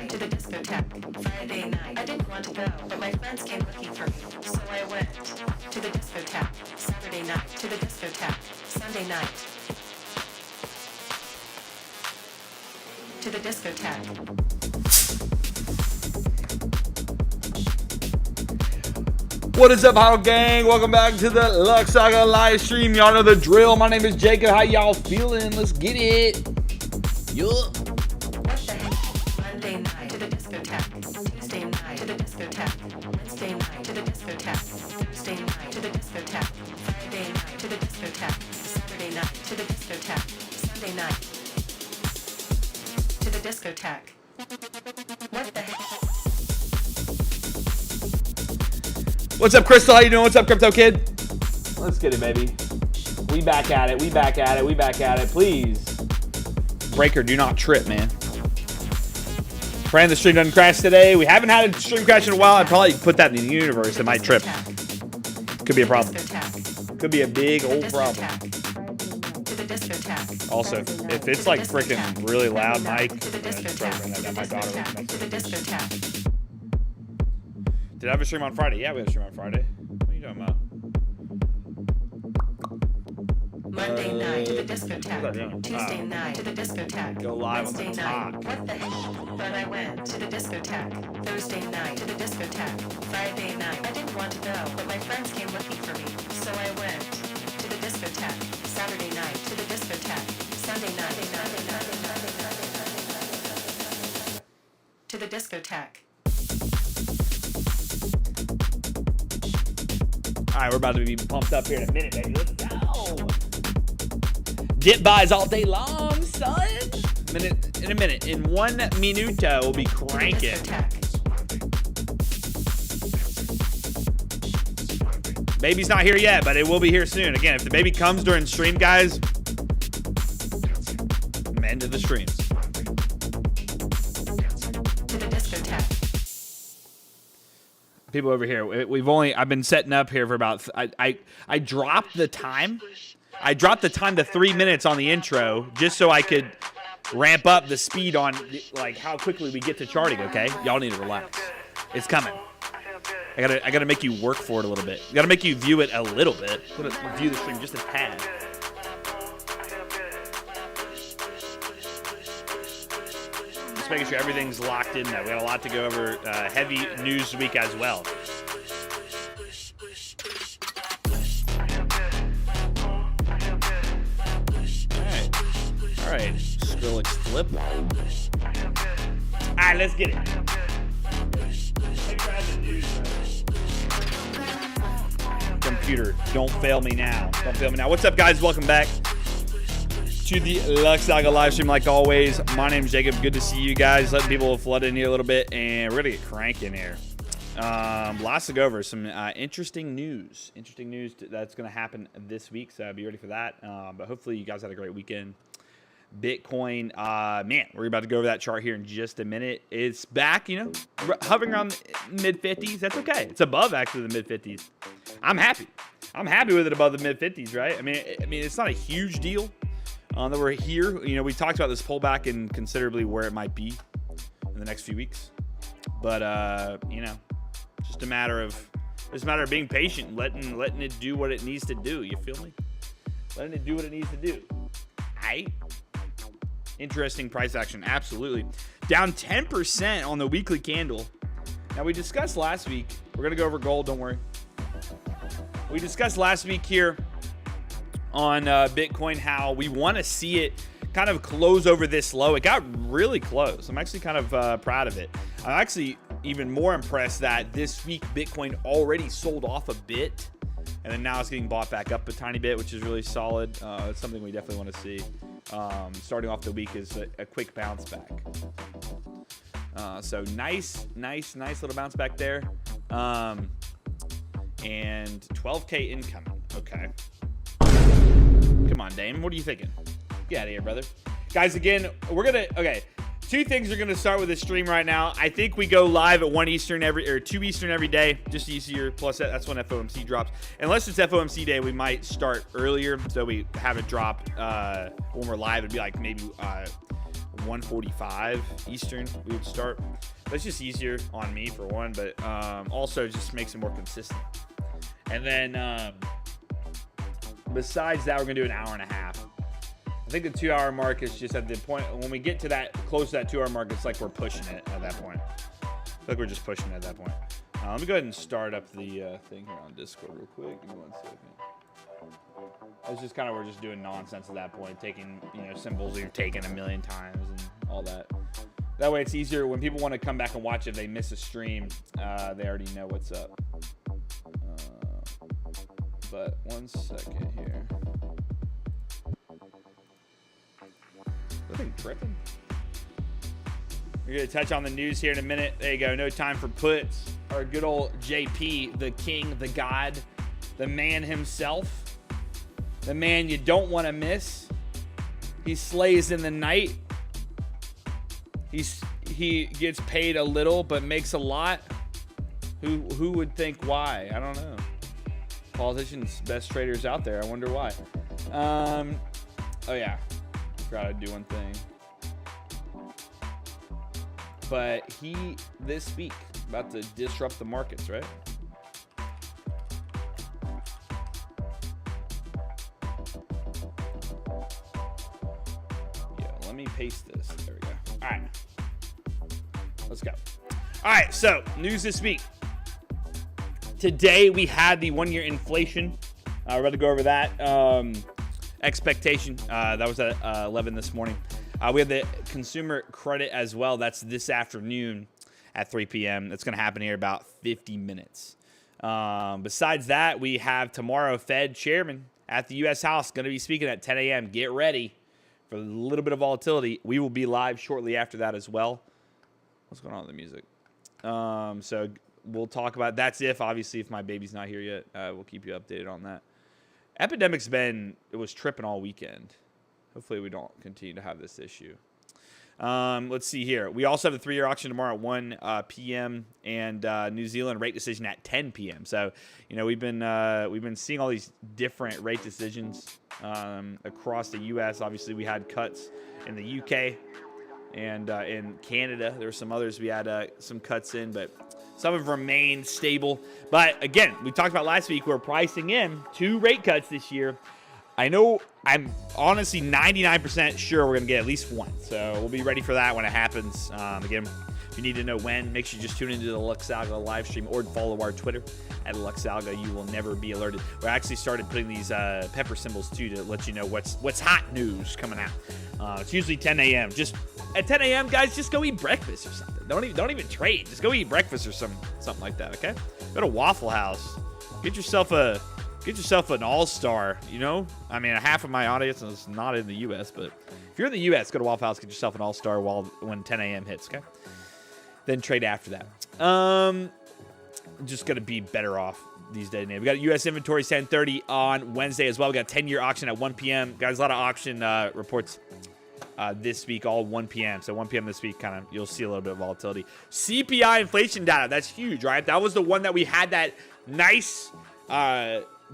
night to the discotheque. Friday night, I didn't want to go, but my friends came looking for me, so I went to the discotheque. Saturday night to the discotheque. Sunday night to the discotheque. What is up, Huddle Gang? Welcome back to the LuxAlgo live stream. Y'all know the drill. My name is Jacob. How y'all feeling? Let's get it. Yup. What the heck? Monday night to the discotheque. Tuesday night to the discotheque. Wednesday night to the discotheque. Thursday night to the discotheque. Friday night to the discotheque. Saturday night to the discotheque. Sunday night to the discotheque. What the heck? What's up, Crystal? How you doing? What's up, Crypto Kid? Let's get it, baby. We back at it. We back at it. We back at it. Please. Breaker, do not trip, man. Praying the stream doesn't crash today. We haven't had a stream crash in a while. I'd probably put that in the universe. It might trip. Could be a problem. Could be a big old problem. Also, if it's like freaking really loud mic, that my daughter. Did I have a stream on Friday? Yeah, we had a stream on Friday. What are you talking about? Monday night to the discotheque. Tuesday night to the discotheque. Go live Wednesday on the night. top. What the heck? But I went to the discotheque. Thursday night to the discotheque. Friday night. I didn't want to go, but my friends came looking for me, so I went to the discotheque. Saturday night to the discotheque. Sunday night to the discotheque. All right, we're about to be pumped up here in a minute, baby. Let's go. Dip buys all day long, son. In a minute. In 1 minuto, we'll be cranking. Baby's not here yet, but it will be here soon. Again, if the baby comes during stream, guys, I'm end of the streams. People over here, I've been setting up here for about, I dropped the time. I dropped the time to 3 minutes on the intro just so I could ramp up the speed on like how quickly we get to charting, okay? Y'all need to relax. It's coming. I gotta make you work for it a little bit. I gotta make you view it a little bit. I'm gonna view the stream just a tad. Making sure everything's locked in though. We got a lot to go over. Heavy news week as well. All right. Skrillex flip. All right, let's get it. Computer, don't fail me now. Don't fail me now. What's up, guys? Welcome back to the LuxAlgo live stream. Like always, my name is Jacob. Good to see you guys. Letting people flood in here a little bit, and we're gonna get cranking here. Lots to go over. Some interesting news. Interesting news that's gonna happen this week. So be ready for that. But hopefully, you guys had a great weekend. Bitcoin, man, we're about to go over that chart here in just a minute. It's back, hovering around mid 50s. That's okay. It's above actually the mid 50s. I'm happy. I'm happy with it above the mid 50s, right? I mean, it's not a huge deal. That we're here. We talked about this pullback and considerably where it might be in the next few weeks. But just a matter of being patient, letting it do what it needs to do. You feel me? Letting it do what it needs to do. Aight. Interesting price action, absolutely. Down 10% on the weekly candle. Now we discussed last week. We're gonna go over gold. Don't worry. We discussed last week here on Bitcoin how we want to see it kind of close over this low. It got really close. I'm actually kind of proud of it. I'm actually even more impressed that this week Bitcoin already sold off a bit, and then now it's getting bought back up a tiny bit, which is really solid. It's something we definitely want to see. Starting off the week is a quick bounce back. So nice little bounce back there. And 12K incoming. Okay. Come on, Dame. What are you thinking? Get out of here, brother. Guys, again, okay. Two things are going to start with this stream right now. I think we go live at 1 Eastern 2 Eastern every day, just easier. Plus, that's when FOMC drops. Unless it's FOMC day, we might start earlier, so we have it drop when we're live. It'd be like maybe 1:45 Eastern we would start. That's just easier on me for one, but also just makes it more consistent. And then besides that, we're gonna do an hour and a half. I think the 2 hour mark is just at the point when we get to that close to that 2 hour mark, it's like we're pushing it at that point. I feel like we're just pushing it at that point. Let me go ahead and start up the thing here on Discord real quick. Give me 1 second. It's just kind of, we're just doing nonsense at that point, taking, you know, symbols you've taken a million times and all that. That way it's easier when people want to come back and watch it. If they miss a stream, they already know what's up. But 1 second here. I think tripping. We're going to touch on the news here in a minute. There you go. No time for puts. Our good old JP, the king, the god, the man himself. The man you don't want to miss. He slays in the night. He gets paid a little but makes a lot. Who would think why? I don't know. Politicians, best traders out there. I wonder why. Oh yeah, forgot to do one thing. But he this week about to disrupt the markets, right? Let me paste this. There we go. All right. Let's go. All right. So, news this week. Today, we had the 1 year inflation. We're about to go over that. Expectation. That was at 11 this morning. We have the consumer credit as well. That's this afternoon at 3 p.m. That's going to happen here about 50 minutes. Besides that, we have tomorrow Fed chairman at the U.S. House going to be speaking at 10 a.m. Get ready for a little bit of volatility. We will be live shortly after that as well. What's going on with the music? So we'll talk about that's obviously if my baby's not here yet. We'll keep you updated on that. Epidemic's it was tripping all weekend. Hopefully we don't continue to have this issue. Let's see here. We also have the 3-year auction tomorrow at 1 p.m. and New Zealand rate decision at 10 p.m. So, you know, we've been seeing all these different rate decisions across the U.S. Obviously, we had cuts in the U.K. and in Canada. There were some others we had some cuts in, but some have remained stable. But again, we talked about last week, we're pricing in 2 rate cuts this year. I know I'm honestly 99% sure we're going to get at least one. So we'll be ready for that when it happens. Again, if you need to know when, make sure you just tune into the LuxAlgo live stream or follow our Twitter at LuxAlgo. You will never be alerted. We actually started putting these pepper symbols too to let you know what's hot news coming out. It's usually 10 a.m. Just at 10 a.m., guys, just go eat breakfast or something. Don't even trade. Just go eat breakfast or something like that. Okay? Go to Waffle House. Get yourself an all-star, you know? I mean, half of my audience is not in the U.S., but if you're in the U.S., go to Waffle House, get yourself an all-star when 10 a.m. hits, okay? Then trade after that. Just going to be better off these days. We got U.S. inventory 10:30 on Wednesday as well. We got a 10-year auction at 1 p.m. Guys, a lot of auction reports this week, all 1 p.m. So 1 p.m. this week, kind of, you'll see a little bit of volatility. CPI inflation data, that's huge, right? That was the one that we had that nice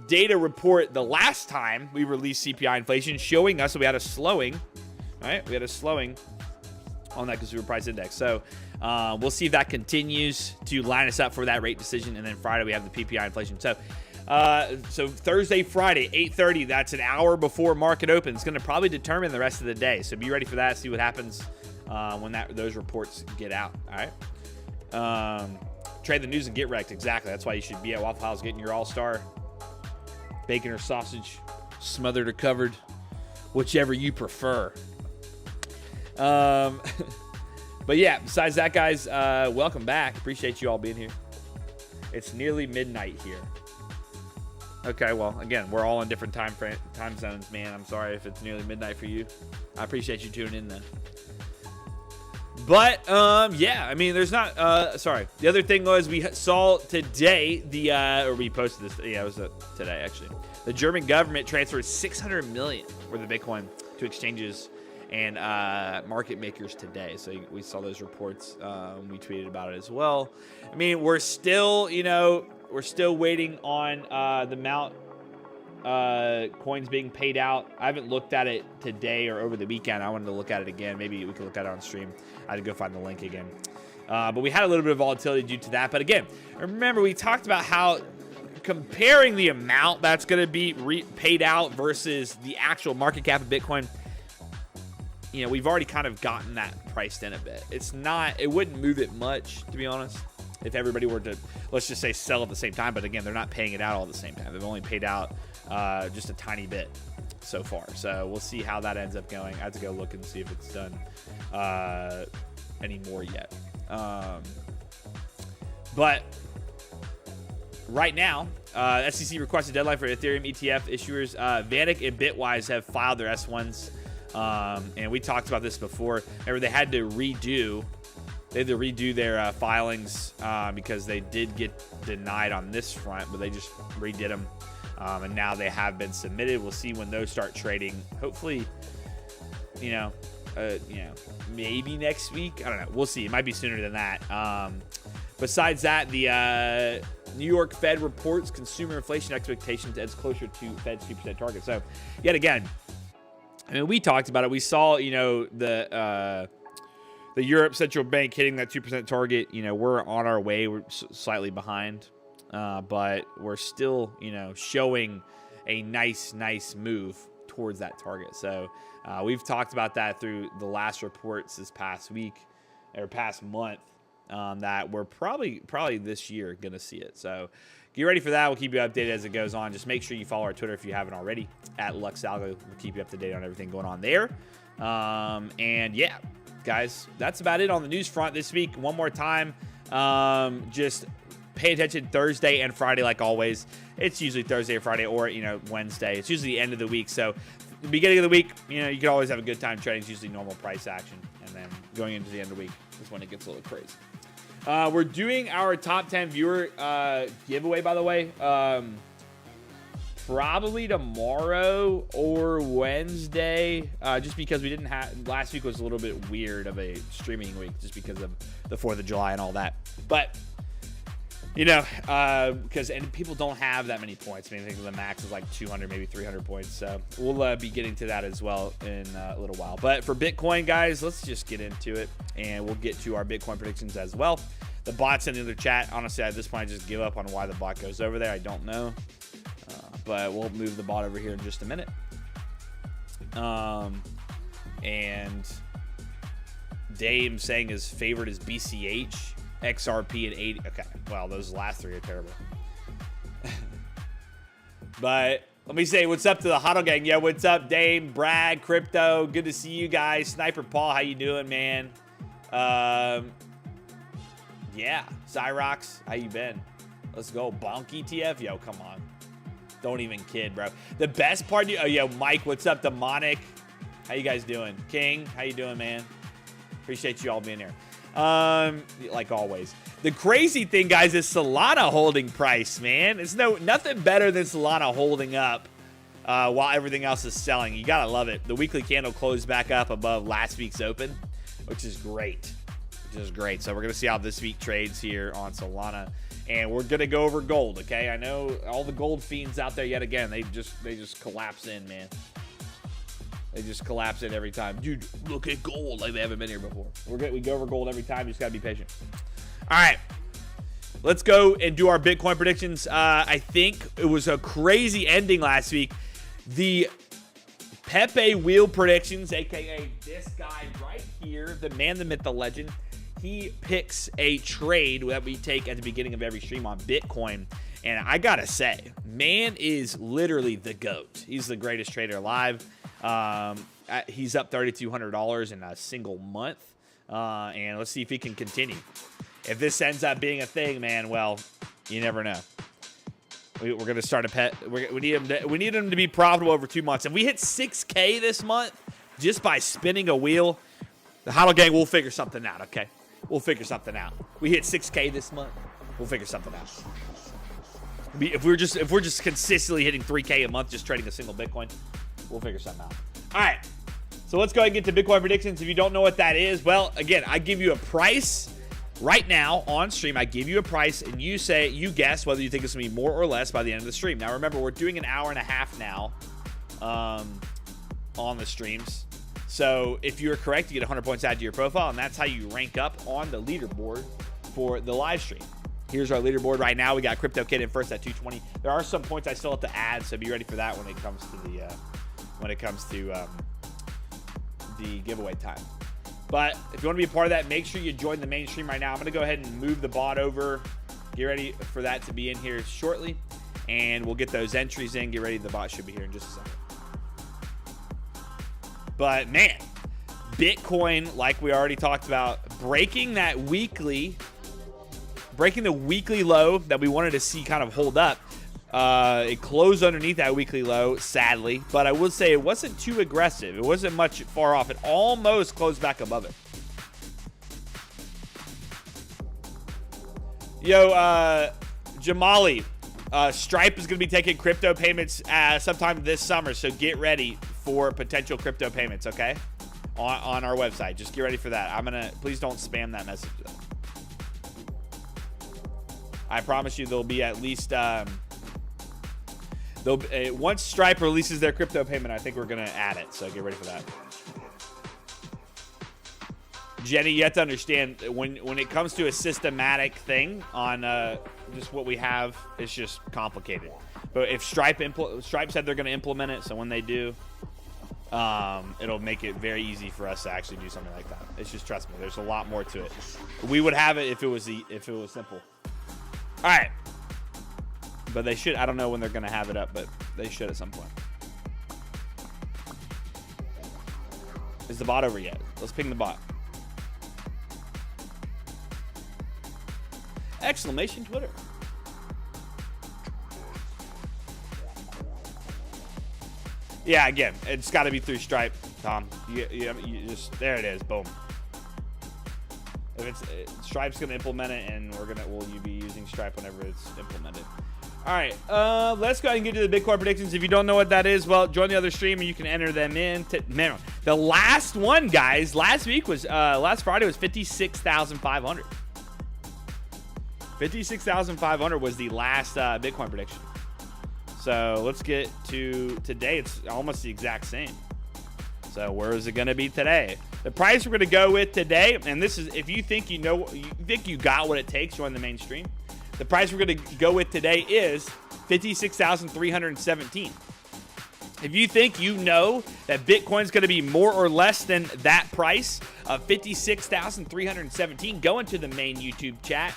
data report the last time we released CPI inflation, showing us that we had a slowing, right? We had a slowing on that consumer price index. So we'll see if that continues to line us up for that rate decision. And then Friday, we have the PPI inflation. So Thursday, Friday, 8:30, that's an hour before market open. It's going to probably determine the rest of the day. So be ready for that. See what happens when those reports get out. All right. Trade the news and get wrecked. Exactly. That's why you should be at Waffle House getting your all-star bacon or sausage, smothered or covered, whichever you prefer. But yeah, besides that, guys, welcome back. Appreciate you all being here. It's nearly midnight here. Okay, well, again, we're all in different time zones, man. I'm sorry if it's nearly midnight for you. I appreciate you tuning in, though. But, yeah, I mean, there's not, sorry. The other thing was we saw today or we posted this, yeah, it was today, actually. The German government transferred $600 million worth of Bitcoin to exchanges and market makers today. So we saw those reports. We tweeted about it as well. I mean, we're still waiting on the amount coins being paid out. I haven't looked at it today or over the weekend. I wanted to look at it again. Maybe we could look at it on stream. I had to go find the link again. But we had a little bit of volatility due to that. But again, remember we talked about how comparing the amount that's going to be paid out versus the actual market cap of Bitcoin, you know, we've already kind of gotten that priced in a bit. It's not, it wouldn't move it much, to be honest, if everybody were to, let's just say, sell at the same time. But again, they're not paying it out all at the same time. They've only paid out just a tiny bit so far. So we'll see how that ends up going. I have to go look and see if it's done any more yet. But right now, SEC requested deadline for Ethereum ETF issuers. Vanik and Bitwise have filed their S1s. And we talked about this before. Remember, they had to redo their filings because they did get denied on this front, but they just redid them. And now they have been submitted. We'll see when those start trading. Hopefully, maybe next week. I don't know. We'll see. It might be sooner than that. Besides that, the New York Fed reports consumer inflation expectations as closer to Fed's 2% target. So, yet again, I mean, we talked about it. We saw, the Europe Central Bank hitting that 2% target. We're on our way. We're slightly behind, but we're still, showing a nice move towards that target. So we've talked about that through the last reports this past week or past month. That we're probably this year going to see it. So get ready for that. We'll keep you updated as it goes on. Just make sure you follow our Twitter if you haven't already, at LuxAlgo. We'll keep you up to date on everything going on there. And yeah, guys, that's about it on the news front this week. One more time, just pay attention Thursday and Friday like always. It's usually Thursday or Friday or, Wednesday. It's usually the end of the week. So the beginning of the week, you can always have a good time trading. It's usually normal price action. And then going into the end of the week is when it gets a little crazy. We're doing our top 10 viewer giveaway, by the way, probably tomorrow or Wednesday, just because we didn't have, last week was a little bit weird of a streaming week just because of the 4th of July and all that. But, because people don't have that many points. I think the max is like 200, maybe 300 points. So we'll be getting to that as well in a little while. But for Bitcoin, guys, let's just get into it, and we'll get to our Bitcoin predictions as well. The bot's in the other chat. Honestly, at this point, I just give up on why the bot goes over there. I don't know. But we'll move the bot over here in just a minute. And Dame saying his favorite is BCH. XRP at 80. Okay, well, those last three are terrible. But let me say what's up to the Huddle Gang. Yeah, what's up, Dame, Brad, Crypto? Good to see you guys. Sniper Paul, how you doing, man? Yeah, Cyrox, how you been? Let's go. Bonk ETF? Yo, come on. Don't even kid, bro. The best part, Mike, what's up? Demonic, how you guys doing? King, how you doing, man? Appreciate you all being here. Like always. The crazy thing, guys, is Solana holding price, man. It's nothing better than Solana holding up while everything else is selling. You gotta love it. The weekly candle closed back up above last week's open, which is great. So we're gonna see how this week trades here on Solana, and we're gonna go over gold. Okay, I know all the gold fiends out there yet again. They just collapse in, man. They just collapse in every time. Dude, look at gold. Like they haven't been here before. We go over gold every time. You just got to be patient. All right. Let's go and do our Bitcoin predictions. I think it was a crazy ending last week. The Pepe Wheel predictions, a.k.a. this guy right here, the man, the myth, the legend. He picks a trade that we take at the beginning of every stream on Bitcoin. And I got to say, man is literally the GOAT. He's the greatest trader alive. He's up $3,200 in a single month, and let's see if he can continue. If this ends up being a thing, man, well, you never know. We're gonna start a pet. We need him to be profitable over 2 months. If we hit 6K this month just by spinning a wheel, the Huddle Gang will figure something out. Okay, we'll figure something out. We hit 6K this month, we'll figure something out. If we're just consistently hitting 3K a month, just trading a single Bitcoin, we'll figure something out. All right, so let's go ahead and get to Bitcoin predictions. If you don't know what that is, well, again, I give you a price, Right now on stream, I give you a price and you guess whether you think it's gonna be more or less by the end of the stream. Now remember, we're doing an hour and a half now on the streams. So if you're correct, you get 100 points added to your profile, and that's how you rank up on the leaderboard for the live stream. Here's our leaderboard right now. We got Crypto Kid in first at 220. There are some points I still have to add, so be ready for that when it comes to the giveaway time. But if you want to be a part of that, make sure you join the main stream right now. I'm going to go ahead and move the bot over. Get ready for that to be in here shortly, and we'll get those entries in. Get ready. The bot should be here in just a second. But, man, Bitcoin, like we already talked about, breaking the weekly low that we wanted to see kind of hold up. It closed underneath that weekly low, sadly, but I would say it wasn't too aggressive. It wasn't much far off. It almost closed back above it. Yo, Jamali, Stripe is going to be taking crypto payments sometime this summer, so get ready for potential crypto payments, okay? On our website. Just get ready for that. Please don't spam that message, though. I promise you there'll be at least once Stripe releases their crypto payment, I think we're going to add it. So get ready for that. Jenny, you have to understand when it comes to a systematic thing on just what we have, it's just complicated. But if Stripe said they're going to implement it, so when they do, it'll make it very easy for us to actually do something like that. It's just, trust me, there's a lot more to it. We would have it if it was simple. All right. But they should. I don't know when they're going to have it up, but they should at some point. Is the bot over yet? Let's ping the bot. Exclamation Twitter. Yeah, again, it's got to be through Stripe, Tom. You just, there it is. Boom. If Stripe's going to implement it, and will you be using Stripe whenever it's implemented? All right, let's go ahead and get to the Bitcoin predictions. If you don't know what that is, well, join the other stream and you can enter them in. The last one, guys, last Friday was 56,500. 56,500 was the last Bitcoin prediction. So let's get to today. It's almost the exact same. So where is it going to be today? The price we're going to go with today, and this is if you think you got what it takes, join the mainstream. The price we're going to go with today is 56,317. If you think you know that Bitcoin's going to be more or less than that price of 56,317, go into the main YouTube chat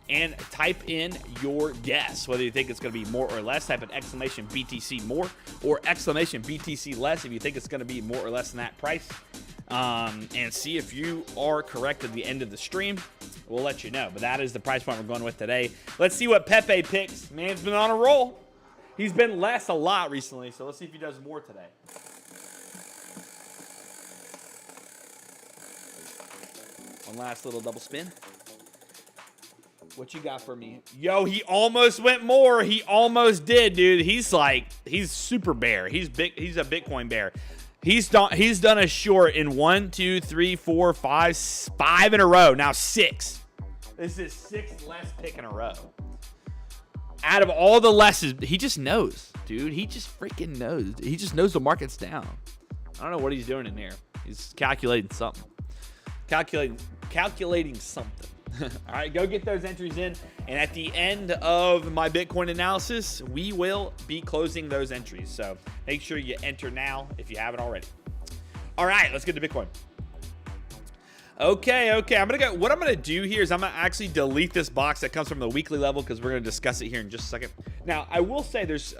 and type in your guess. Whether you think it's going to be more or less, type an exclamation BTC more or exclamation BTC less if you think it's going to be more or less than that price. And see if you are correct at the end of the stream. We'll let you know. But that is the price point we're going with today. Let's see what Pepe picks. Man's been on a roll. He's been less a lot recently, so let's see if he does more today. One last little double spin. What you got for me? Yo, he almost went more. He almost did, dude. He's super bear. He's big. He's a Bitcoin bear. He's done a short in 1, 2, 3, 4, 5 in a row. Now 6. This is 6th less pick in a row. Out of all the lesses, he just knows, dude. He just freaking knows. He just knows the market's down. I don't know what he's doing in here. He's calculating something. Calculating something. All right, go get those entries in. And at the end of my Bitcoin analysis, we will be closing those entries. So make sure you enter now if you haven't already. All right, let's get to Bitcoin. Okay. What I'm gonna do here is I'm gonna actually delete this box that comes from the weekly level because we're gonna discuss it here in just a second. Now, I will say there's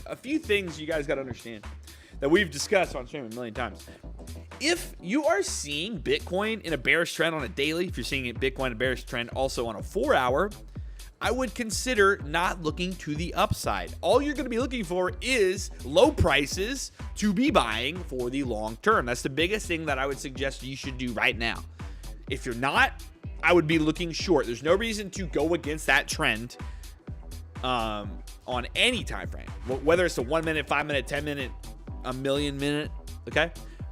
a few things you guys gotta understand that we've discussed on stream a million times. If you are seeing Bitcoin in a bearish trend on a daily, if you're seeing Bitcoin in a bearish trend also on a 4-hour, I would consider not looking to the upside. All you're going to be looking for is low prices to be buying for the long term. That's the biggest thing that I would suggest you should do right now. If you're not, I would be looking short. There's no reason to go against that trend on any time frame, whether it's a 1 minute, 5 minute, 10 minute, a million minute. Okay,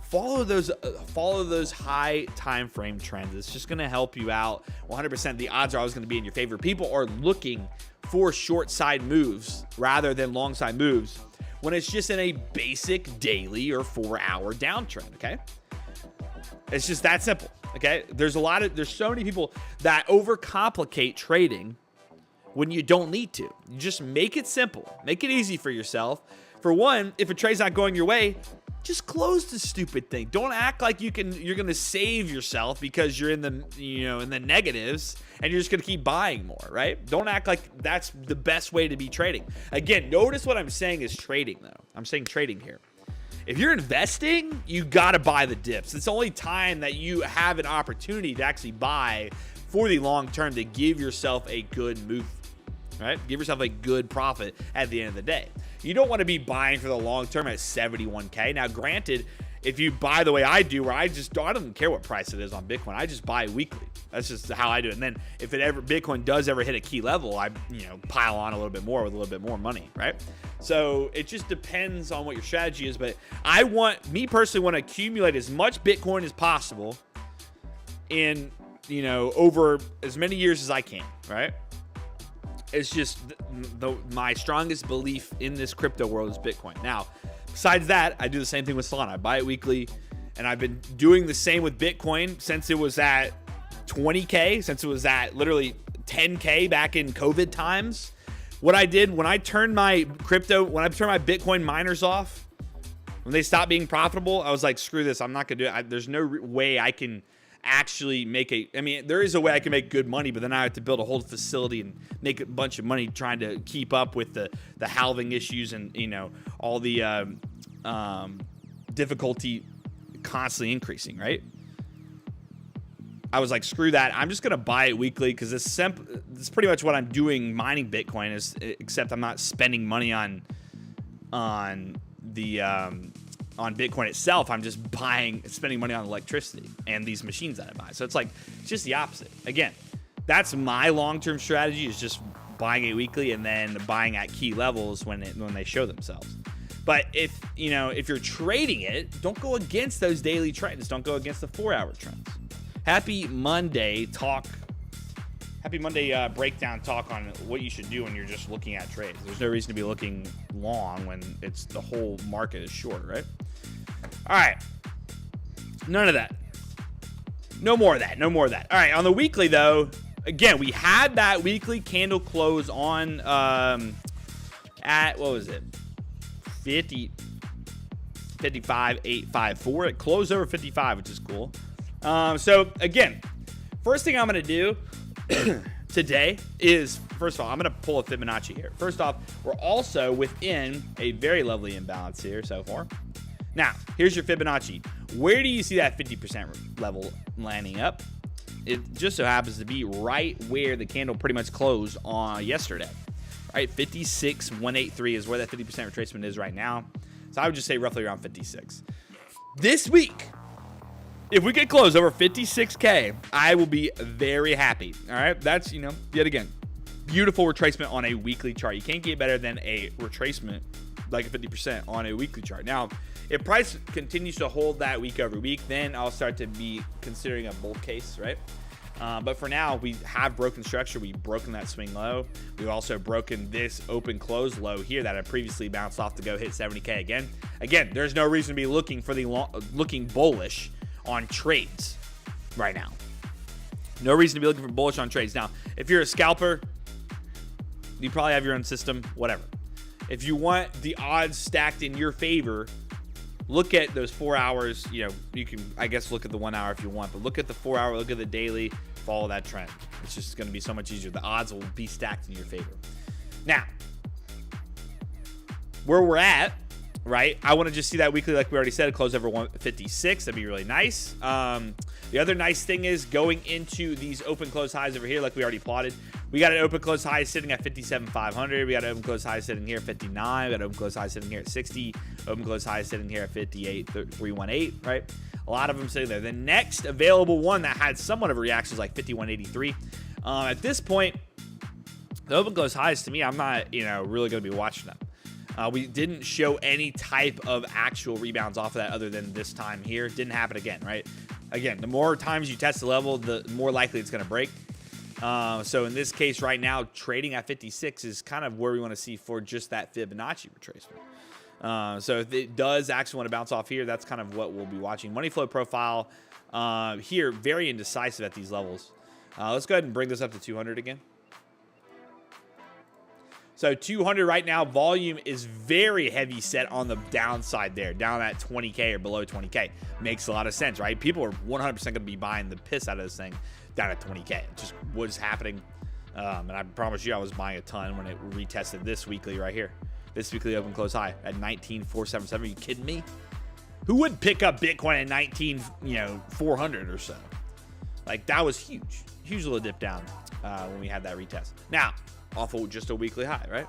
follow those high time frame trends. It's just going to help you out 100%. The odds are always going to be in your favor. People are looking for short side moves rather than long side moves when it's just in a basic daily or 4-hour downtrend. Okay, it's just that simple. Okay, there's so many people that overcomplicate trading when you don't need to. You just make it simple, make it easy for yourself. For one, if a trade's not going your way, just close the stupid thing. Don't act like you're going to save yourself because you're in the negatives and you're just going to keep buying more, right? Don't act like that's the best way to be trading. Again, notice what I'm saying is trading though. I'm saying trading here. If you're investing, you got to buy the dips. It's the only time that you have an opportunity to actually buy for the long term to give yourself a good move, right? Give yourself a good profit at the end of the day. You don't want to be buying for the long term at 71K. Now, granted, if you buy the way I do, where I don't care what price it is on Bitcoin, I just buy weekly. That's just how I do it. And then if Bitcoin does ever hit a key level, I pile on a little bit more with a little bit more money, right? So it just depends on what your strategy is. But me personally want to accumulate as much Bitcoin as possible in over as many years as I can, right? It's just my strongest belief in this crypto world is Bitcoin. Now, besides that, I do the same thing with Solana. I buy it weekly, and I've been doing the same with Bitcoin since it was at 20K, since it was at literally 10K back in COVID times. What I did when I turned my Bitcoin miners off, when they stopped being profitable, I was like, screw this. I'm not going to do it. There's no way I can actually there is a way I can make good money, but then I have to build a whole facility and make a bunch of money trying to keep up with the halving issues and all the difficulty constantly increasing, right? I was like, screw that. I'm just gonna buy it weekly because it's pretty much what I'm doing mining Bitcoin, except I'm not spending money on Bitcoin itself. I'm just spending money on electricity and these machines that I buy. So it's just the opposite. Again, that's my long-term strategy, is just buying it weekly and then buying at key levels when they show themselves. But if you're trading it, don't go against those daily trends. Don't go against the 4-hour trends. Happy Monday breakdown talk on what you should do when you're just looking at trades. There's no reason to be looking long when the whole market is short, right? All right. None of that. No more of that. All right. On the weekly, though, again, we had that weekly candle close on at, what was it? 55,854. It closed over 55, which is cool. So, again, first thing I'm going to do today is, first of all, I'm going to pull a Fibonacci here. First off, we're also within a very lovely imbalance here so far. Now, here's your Fibonacci. Where do you see that 50% level landing up? It just so happens to be right where the candle pretty much closed on yesterday. Right, 56,183 is where that 50% retracement is right now. So I would just say roughly around 56. This week, if we get close over 56K, I will be very happy. All right, that's, yet again, beautiful retracement on a weekly chart. You can't get better than a retracement like a 50% on a weekly chart. Now, if price continues to hold that week over week, then I'll start to be considering a bull case, right? But for now, we have broken structure. We've broken that swing low. We've also broken this open close low here that I previously bounced off to go hit 70K again. Again, there's no reason to be looking for looking bullish on trades right now. No reason to be looking for bullish on trades. Now, if you're a scalper, you probably have your own system, whatever. If you want the odds stacked in your favor, look at those 4 hours. You can, I guess, look at the 1 hour if you want, but look at the 4 hour, look at the daily, follow that trend. It's just going to be so much easier. The odds will be stacked in your favor. Now, where we're at, right? I want to just see that weekly, like we already said, close over 156. That'd be really nice. The other nice thing is going into these open close highs over here, like we already plotted. We got an open close high sitting at 57,500. We got an open close high sitting here at 59. We got an open close high sitting here at 60. Open close high sitting here at 58,318, right? A lot of them sitting there. The next available one that had somewhat of a reaction was like 5183. At this point, the open close highs, to me, I'm not, really going to be watching them. We didn't show any type of actual rebounds off of that other than this time here. Didn't happen again, right? Again, the more times you test the level, the more likely it's going to break. So in this case right now, trading at 56 is kind of where we want to see for just that Fibonacci retracement. So if it does actually want to bounce off here, that's kind of what we'll be watching. Money flow profile here, very indecisive at these levels. Let's go ahead and bring this up to 200 again. So 200 right now, volume is very heavy set on the downside there, down at 20K or below 20K. Makes a lot of sense, right? People are 100% going to be buying the piss out of this thing down at 20K. It just was happening. And I promise you I was buying a ton when it retested this weekly right here. This weekly open close high at 19,477. Are you kidding me? Who would pick up Bitcoin at 19,400 or so? Like, that was huge. Huge little dip down when we had that retest. Now, off of just a weekly high, right?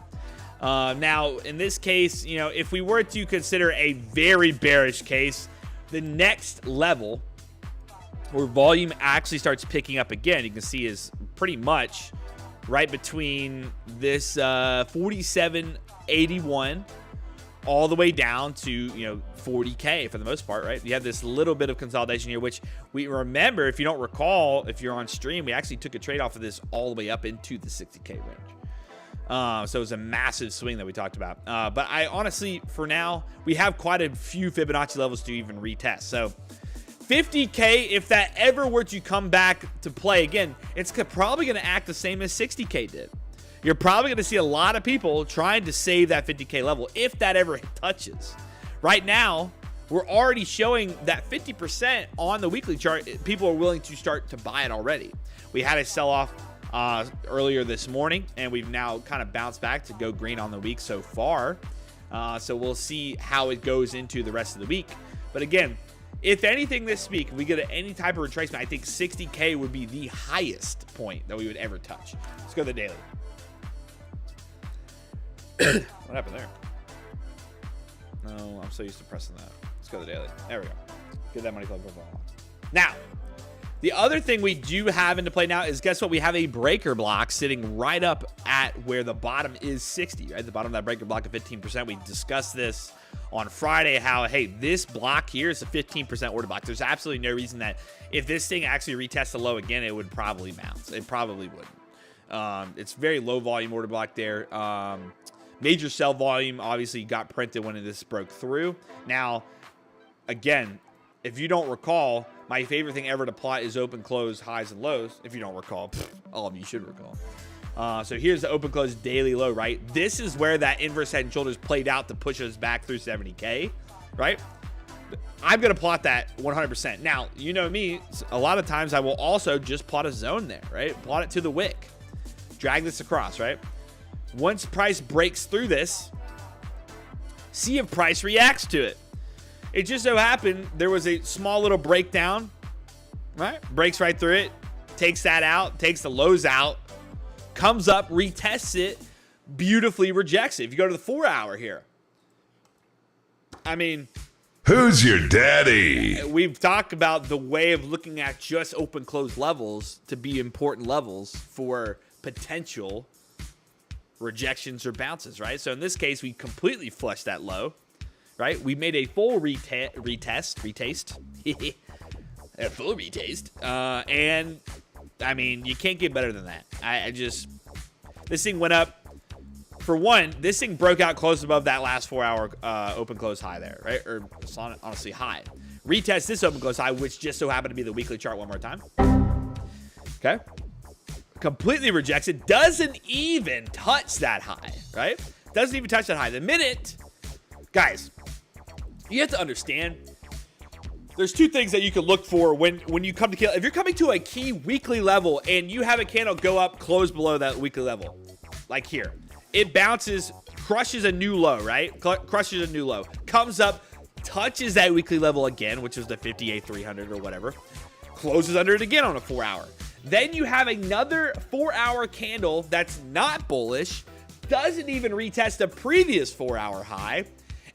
Now, in this case, if we were to consider a very bearish case, the next level where volume actually starts picking up again, you can see is pretty much right between this 47.81 all the way down to 40K for the most part, right? You have this little bit of consolidation here, which we remember, if you don't recall, if you're on stream, we actually took a trade off of this all the way up into the 60K range. So it was a massive swing that we talked about. But I honestly, for now, we have quite a few Fibonacci levels to even retest. So 50K, if that ever were to come back to play again, it's probably going to act the same as 60K did. You're probably going to see a lot of people trying to save that 50K level if that ever touches. Right now, we're already showing that 50% on the weekly chart. People are willing to start to buy it already. We had a sell-off earlier this morning, and we've now kind of bounced back to go green on the week so far. So we'll see how it goes into the rest of the week. But again, if anything this week, if we get any type of retracement, I think 60K would be the highest point that we would ever touch. Let's go to the daily. What happened there? No, I'm so used to pressing that. Let's go to the daily. There we go. Get that money flow profile on. Now, the other thing we do have into play now is, guess what? We have a breaker block sitting right up at where the bottom is 60, right? The bottom of that breaker block of 15%. We discussed this on Friday, how, hey, this block here is a 15% order block. There's absolutely no reason that if this thing actually retests the low again, it would probably bounce. It probably wouldn't. It's very low volume order block there. Major sell volume obviously got printed when this broke through. Now, again, if you don't recall, my favorite thing ever to plot is open, close, highs, and lows. If you don't recall, all of you should recall. So here's the open, close, daily low, right? This is where that inverse head and shoulders played out to push us back through 70K, right? I'm going to plot that 100%. Now, you know me, a lot of times I will also just plot a zone there, right? Plot it to the wick. Drag this across, right? Once price breaks through this, see if price reacts to it. It just so happened there was a small little breakdown, right? Breaks right through it, takes that out, takes the lows out, comes up, retests it, beautifully rejects it. If you go to the 4 hour here, I mean, who's your daddy? We've talked about the way of looking at just open close levels to be important levels for potential rejections or bounces, right? So in this case, we completely flushed that low, right? We made a full retaste, a full retaste, and I mean, you can't get better than that. This thing went up. For one, this thing broke out close above that last 4 hour open close high there, right? Or honestly high. Retest this open close high, which just so happened to be the weekly chart one more time. Okay. Completely rejects it. Doesn't even touch that high, right? Doesn't even touch that high. The minute, guys, you have to understand, there's two things that you can look for when you come to, if you're coming to a key weekly level and you have a candle go up, close below that weekly level, like here, it bounces, crushes a new low, right? Crushes a new low, comes up, touches that weekly level again, which is the 58,300 or whatever, closes under it again on a 4 hour. Then you have another 4 hour candle that's not bullish, doesn't even retest the previous 4 hour high,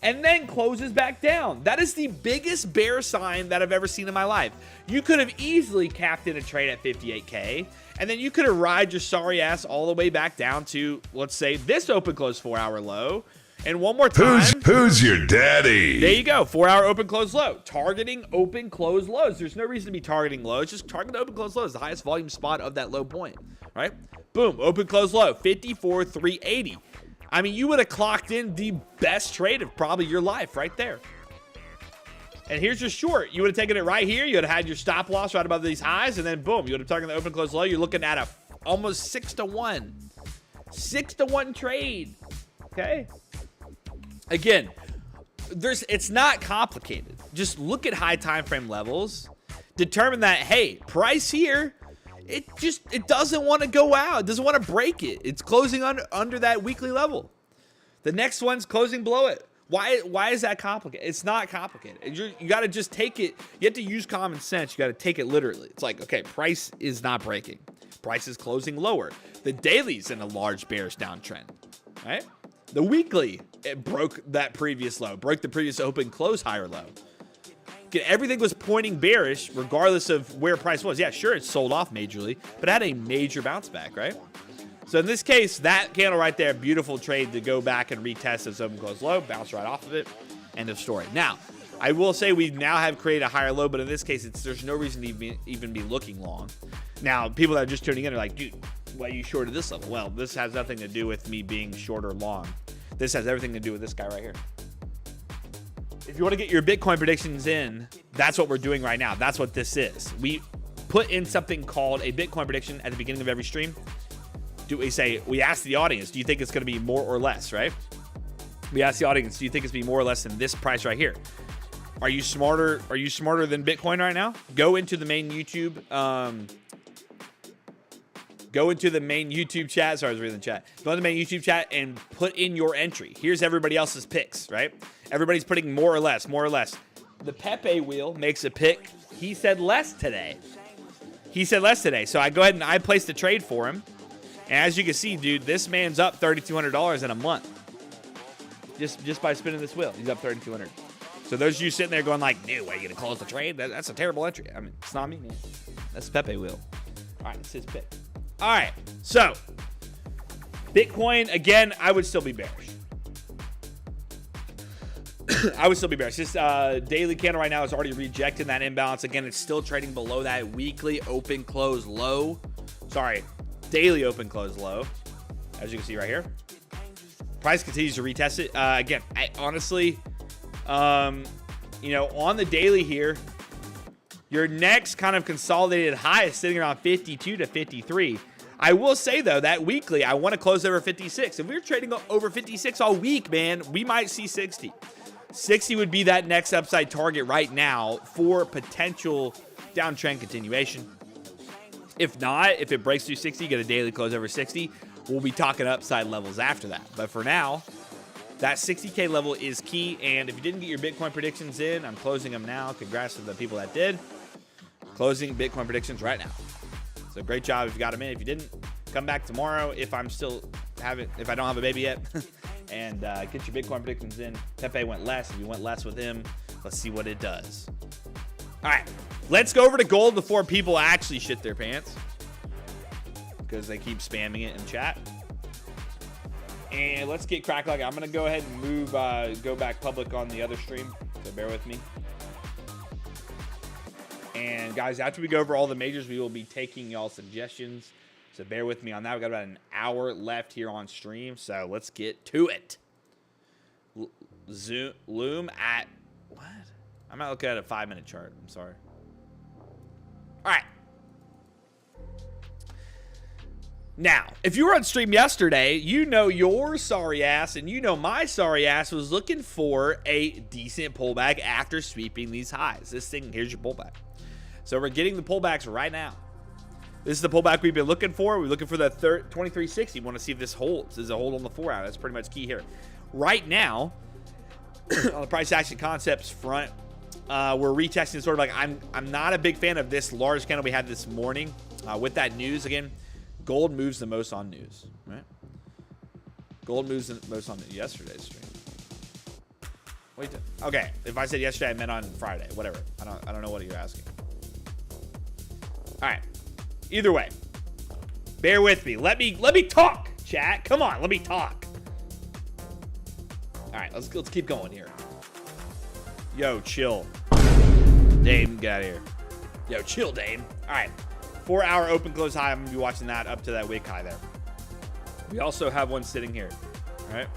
and then closes back down. That is the biggest bear sign that I've ever seen in my life. You could have easily capped in a trade at 58K, and then you could have ride your sorry ass all the way back down to, let's say, this open close 4 hour low, And one more time. Who's your daddy? There you go. 4-hour open, close, low. Targeting open, close, lows. There's no reason to be targeting lows. Just target the open, close, lows. The highest volume spot of that low point, right? Boom. Open, close, low. 54,380. I mean, you would have clocked in the best trade of probably your life right there. And here's your short. You would have taken it right here. You would have had your stop loss right above these highs. And then, boom, you would have targeted the open, close, low. You're looking at a almost 6-to-1. 6-to-1 trade. Okay? Again, it's not complicated. Just look at high time frame levels. Determine that, hey, price here, it doesn't want to go out. It doesn't want to break it. It's closing under that weekly level. The next one's closing below it. Why is that complicated? It's not complicated. You got to just take it. You have to use common sense. You got to take it literally. It's like, okay, price is not breaking. Price is closing lower. The daily's in a large bearish downtrend, right? The weekly, it broke that previous low, broke the previous open, close higher low. Again, everything was pointing bearish regardless of where price was. Yeah, sure, it sold off majorly, but it had a major bounce back, right? So in this case, that candle right there, beautiful trade to go back and retest this open, close, low, bounce right off of it. End of story. Now, I will say we now have created a higher low, but in this case, there's no reason to even be looking long. Now, people that are just tuning in are like, dude, why are you short at this level? Well, this has nothing to do with me being short or long. This has everything to do with this guy right here. If you want to get your Bitcoin predictions in, that's what we're doing right now. That's what this is. We put in something called a Bitcoin prediction at the beginning of every stream. We ask the audience, do you think it's going to be more or less, right? We ask the audience, do you think it's going to be more or less than this price right here? Are you smarter than Bitcoin right now? Go into the main YouTube chat. Sorry, I was reading the chat. Go to the main YouTube chat and put in your entry. Here's everybody else's picks, right? Everybody's putting more or less, more or less. The Pepe wheel makes a pick. He said less today. So I go ahead and I placed a trade for him. And as you can see, dude, this man's up $3,200 in a month. Just by spinning this wheel. He's up $3,200. So those of you sitting there going like, dude, are you going to close the trade? That's a terrible entry. I mean, it's not me, man. That's Pepe wheel. All right, it's his pick. All right, so Bitcoin, again, I would still be bearish. This daily candle right now is already rejecting that imbalance. Again, it's still trading below that weekly open, close, low. Sorry, daily open, close, low. As you can see right here. Price continues to retest it. Again, I honestly, on the daily here, your next kind of consolidated high is sitting around 52 to 53. I will say, though, that weekly, I want to close over 56. If we're trading over 56 all week, man, we might see 60. 60 would be that next upside target right now for potential downtrend continuation. If not, if it breaks through 60, get a daily close over 60, we'll be talking upside levels after that. But for now, that 60K level is key. And if you didn't get your Bitcoin predictions in, I'm closing them now. Congrats to the people that did. Closing Bitcoin predictions right now. So great job if you got them in. If you didn't, come back tomorrow if I don't have a baby yet, and get your Bitcoin predictions in. Pepe went less. If you went less with him, let's see what it does. All right, let's go over to gold before people actually shit their pants because they keep spamming it in chat. And let's get cracked. I'm going to go ahead and go back public on the other stream, so bear with me. And guys, after we go over all the majors, we will be taking y'all suggestions. So bear with me on that. We've got about an hour left here on stream. So let's get to it. Loom at what? I'm not looking at a 5-minute chart. I'm sorry. All right. Now, if you were on stream yesterday, you know your sorry ass and you know my sorry ass was looking for a decent pullback after sweeping these highs. This thing, here's your pullback. So we're getting the pullbacks right now. This is the pullback we've been looking for. We're looking for the 2360. We want to see if this holds. Does it hold on the 4 hour? That's pretty much key here. Right now, on the price action concepts front, we're retesting sort of like I'm not a big fan of this large candle we had this morning with that news. Again, gold moves the most on news, right? Gold moves the most on yesterday's stream. Wait, okay. If I said yesterday, I meant on Friday. Whatever. I don't know what you're asking. All right. Either way, bear with me. Let me talk, chat. Come on, let me talk. let's keep going here. Yo, chill. Dame, get out of here. Yo, chill, Dame. All right. 4-hour open close high. I'm going to be watching that up to that wick high there. We also have one sitting here. All right.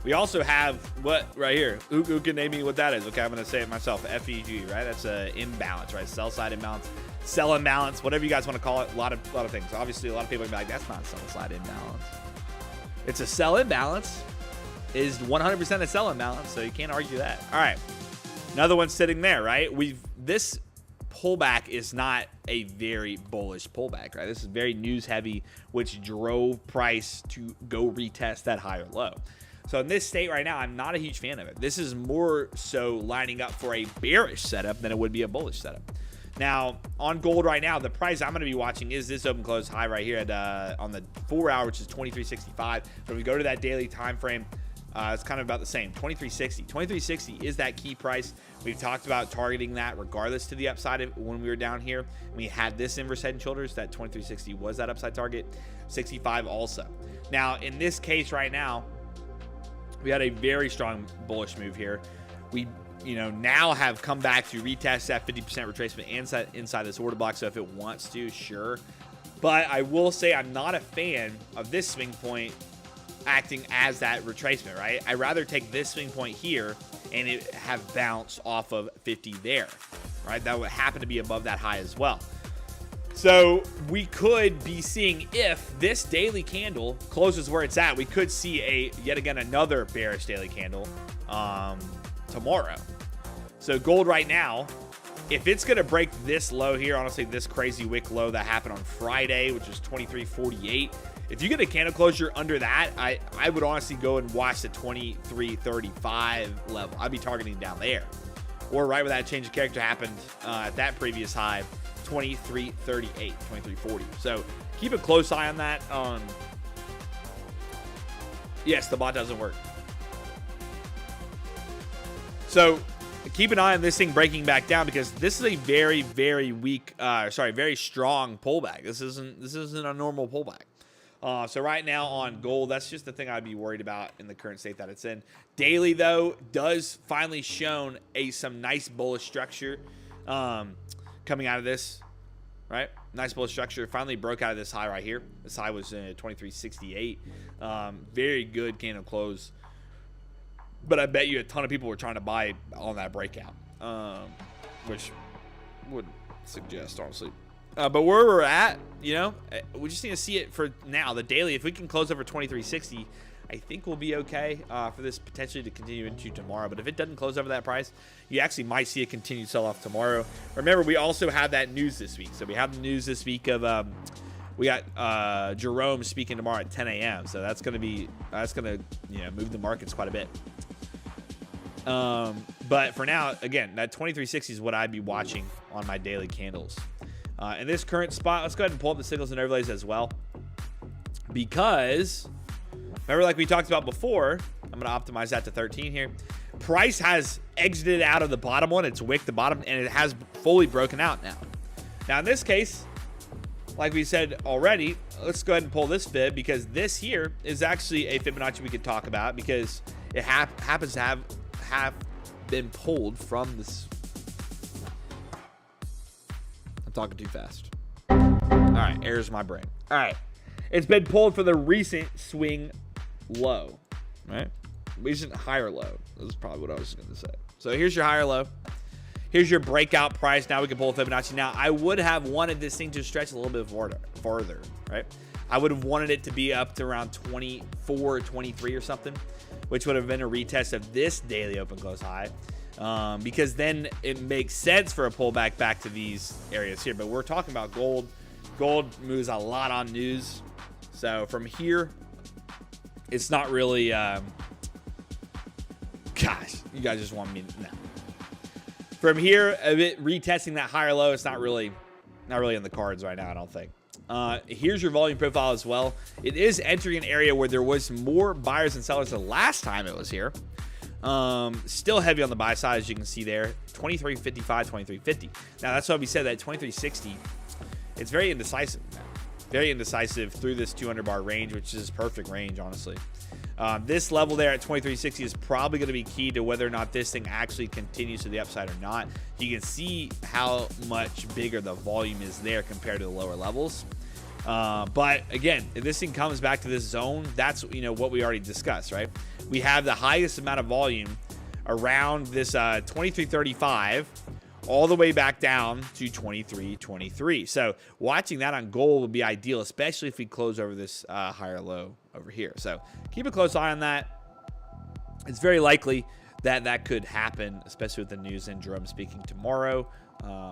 We also have what right here? Who can name me what that is? Okay, I'm going to say it myself. FEG, right? That's an imbalance, right? Sell side imbalance, sell imbalance, whatever you guys want to call it. A lot of things. Obviously, a lot of people are gonna be like, that's not a sell side imbalance. It's a sell imbalance. Is 100% a sell imbalance, so you can't argue that. All right. Another one sitting there, right? This pullback is not a very bullish pullback, right? This is very news heavy, which drove price to go retest that higher low. So in this state right now, I'm not a huge fan of it. This is more so lining up for a bearish setup than it would be a bullish setup. Now, on gold right now, the price I'm going to be watching is this open close high right here at on the 4-hour, which is 23.65. But if we go to that daily time frame, it's kind of about the same. 23.60. 23.60 is that key price. We've talked about targeting that regardless to the upside when we were down here. We had this inverse head and shoulders. That 23.60 was that upside target. 65 also. Now, in this case right now, we had a very strong bullish move here. We, now have come back to retest that 50% retracement inside this order block. So if it wants to, sure. But I will say I'm not a fan of this swing point acting as that retracement, right? I'd rather take this swing point here and it have bounced off of 50 there, right? That would happen to be above that high as well. So we could be seeing, if this daily candle closes where it's at, we could see yet again another bearish daily candle tomorrow. So gold right now, if it's going to break this low here, honestly, this crazy wick low that happened on Friday, which is 23.48, if you get a candle closure under that, I would honestly go and watch the 23.35 level. I'd be targeting down there, or right where that change of character happened at that previous high, 23.38, 23.40. So keep a close eye on that. Yes, the bot doesn't work. So keep an eye on this thing breaking back down, because this is a very, very weak, very strong pullback. This isn't a normal pullback. So right now on gold, that's just the thing I'd be worried about in the current state that it's in. Daily, though, does finally shown some nice bullish structure coming out of this, right? Nice bullish structure. Finally broke out of this high right here. This high was 23.68. Very good candle close. But I bet you a ton of people were trying to buy on that breakout, which would suggest, honestly. But where we're at, we just need to see it for now. The daily, if we can close over 23.60, I think we'll be okay for this potentially to continue into tomorrow. But if it doesn't close over that price, you actually might see a continued sell-off tomorrow. Remember, we also have that news this week. So we have the news this week of we got Jerome speaking tomorrow at 10 a.m. So that's gonna move the markets quite a bit. But for now, again, that 23.60 is what I'd be watching on my daily candles. In this current spot, let's go ahead and pull up the signals and overlays as well, because remember, like we talked about before, I'm going to optimize that to 13 here. Price has exited out of the bottom one. It's wicked the bottom, and it has fully broken out now. Now, in this case, like we said already, let's go ahead and pull this fib, because this here is actually a Fibonacci we could talk about, because it happens to have been pulled from this. Talking too fast. All right, errors my brain. All right, it's been pulled for the recent swing low, right? Recent higher low. This is probably what I was going to say. So here's your higher low. Here's your breakout price. Now we can pull a Fibonacci. Now I would have wanted this thing to stretch a little bit farther, right? I would have wanted it to be up to around 24, 23 or something, which would have been a retest of this daily open close high. Because then it makes sense for a pullback back to these areas here. But we're talking about gold. Gold moves a lot on news. So from here, it's not really, gosh, you guys just want me to, no. From here, a bit retesting that higher low, it's not really in the cards right now, I don't think. Here's your volume profile as well. It is entering an area where there was more buyers and sellers the last time it was here. Still heavy on the buy side, as you can see there. 23.55, 23.50. Now, that's why we said that 23.60, it's very indecisive now. Very indecisive through this 200 bar range, which is perfect range, honestly. This level there at 2360 is probably going to be key to whether or not this thing actually continues to the upside or not. You can see how much bigger the volume is there compared to the lower levels. But again, if this thing comes back to this zone, that's what we already discussed, right? We have the highest amount of volume around this 2335 all the way back down to 2323. So watching that on gold would be ideal, especially if we close over this higher low over here. So keep a close eye on that. It's very likely that that could happen, especially with the news and Jerome speaking tomorrow.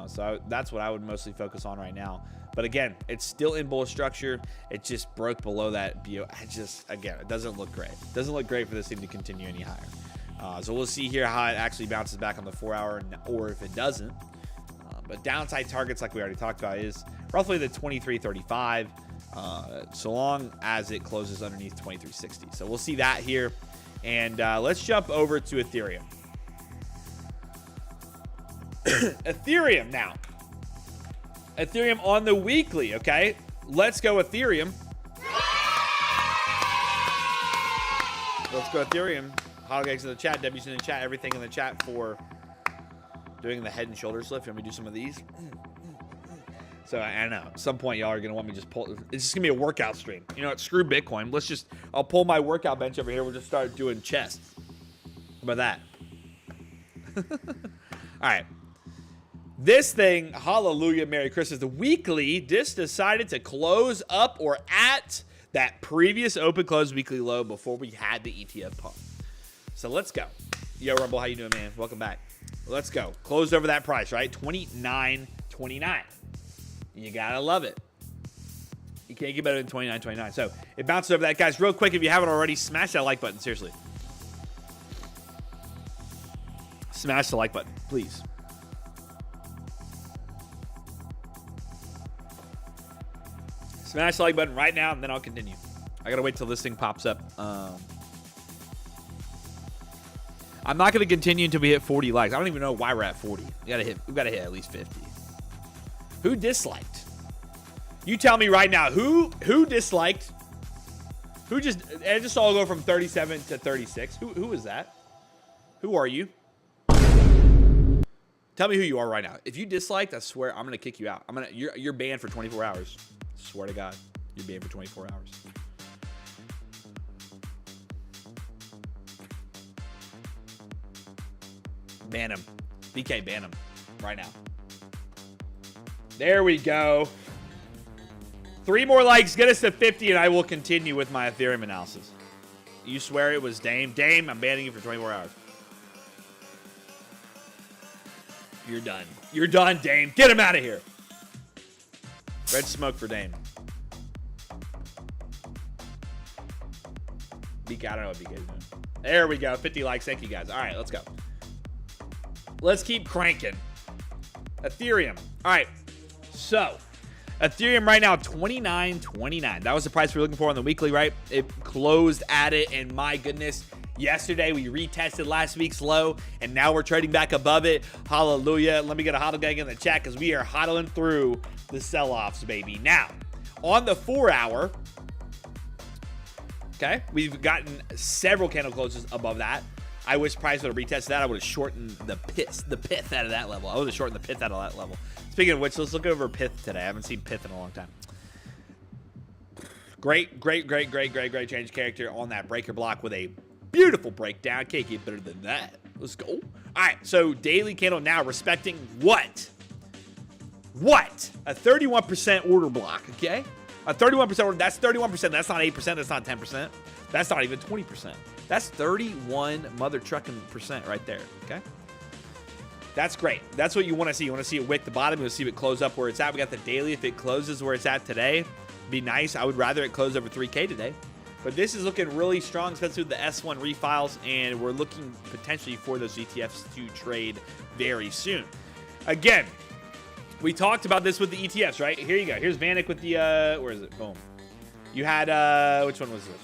So that's what I would mostly focus on right now. But again, it's still in bullish structure. It just broke below that BO. Again, it doesn't look great. It doesn't look great for this thing to continue any higher. So we'll see here how it actually bounces back on the 4 hour or if it doesn't. But downside targets, like we already talked about, is roughly the 2335, so long as it closes underneath 2360. So we'll see that here. And let's jump over to Ethereum. Ethereum now. Ethereum on the weekly, okay? Let's go Ethereum. Let's go Ethereum. Hot eggs in the chat, W's in the chat, everything in the chat for doing the head and shoulders lift. Let me do some of these. So I know at some point y'all are gonna want me to just pull. It's just gonna be a workout stream. You know what? Screw Bitcoin. I'll pull my workout bench over here. We'll just start doing chest. How about that? All right. This thing, hallelujah, Merry Christmas. The weekly just decided to close up or at that previous open close weekly low before we had the ETF pump. So let's go. Yo, Rumble, how you doing, man? Welcome back. Let's go. Closed over that price, right? $29.29. You gotta love it. You can't get better than $29.29. So it bounces over that, guys. Real quick, if you haven't already, smash that like button. Seriously, smash the like button, please. Smash the like button right now, and then I'll continue. I gotta wait till this thing pops up. I'm not gonna continue until we hit 40 likes. I don't even know why we're at 40. We've gotta hit at least 50. Who disliked? You tell me right now. Who disliked? Who just? I just saw it go from 37 to 36. Who is that? Who are you? Tell me who you are right now. If you disliked, I swear I'm gonna kick you out. You're banned for 24 hours. Swear to God, you're banned for 24 hours. Ban him. BK, ban him right now. There we go. 3 more likes, get us to 50, and I will continue with my Ethereum analysis. You swear it was Dame? Dame, I'm banning you for 24 hours. You're done. You're done, Dame. Get him out of here. Red smoke for Dame. BK, I don't know what BK is doing. There we go. 50 likes. Thank you, guys. All right, let's go. Let's keep cranking. Ethereum. All right. So, Ethereum right now, $29.29. That was the price we were looking for on the weekly, right? It closed at it, and my goodness, yesterday we retested last week's low, and now we're trading back above it. Hallelujah. Let me get a hodl gang in the chat because we are hodling through the sell-offs, baby. Now, on the 4 hour, okay, we've gotten several candle closes above that. I wish price would have retested that. I would have shortened the pith out of that level. I would have shortened the pith out of that level. Speaking of which, let's look over pith today. I haven't seen pith in a long time. Great change character on that breaker block with a beautiful breakdown. Can't get better than that. Let's go. All right, so daily candle now respecting what? What? A 31% order block, okay? A 31% order, that's 31%. That's not 8%. That's not 10%. That's not even 20%. That's 31 mother trucking percent right there, okay? That's great. That's what you want to see. You want to see it wick the bottom. You want to see it close up where it's at. We got the daily. If it closes where it's at today, it'd be nice. I would rather it close over 3K today. But this is looking really strong, especially with the S1 refiles, and we're looking potentially for those ETFs to trade very soon. Again, we talked about this with the ETFs, right? Here you go. Here's Vanek with the, where is it? Boom. You had, which one was this?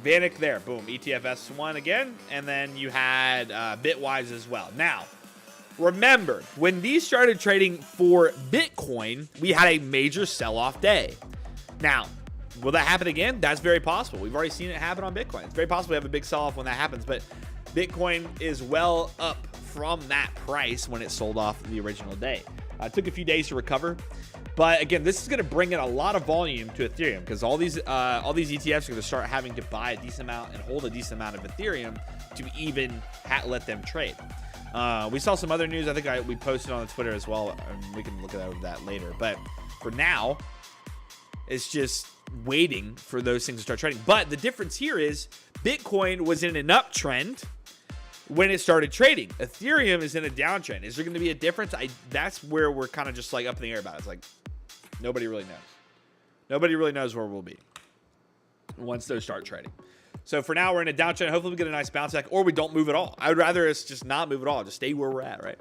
Vanek there. Boom. ETF S1 again. And then you had Bitwise as well. Now, remember, when these started trading for Bitcoin, we had a major sell-off day. Now, will that happen again? That's very possible. We've already seen it happen on Bitcoin. It's very possible we have a big sell-off when that happens, but Bitcoin is well up from that price when it sold off the original day. It took a few days to recover, but again, this is going to bring in a lot of volume to Ethereum because all these ETFs are going to start having to buy a decent amount and hold a decent amount of Ethereum to even let them trade. We saw some other news. I think we posted on Twitter as well, and we can look at that later. But for now, it's just waiting for those things to start trading. But the difference here is Bitcoin was in an uptrend when it started trading. Ethereum is in a downtrend. Is there going to be a difference? That's where we're kind of just like up in the air about it. It's like nobody really knows. Nobody really knows where we'll be once those start trading. So for now, we're in a downtrend. Hopefully we get a nice bounce back, or we don't move at all. I would rather us just not move at all. Just stay where we're at, right?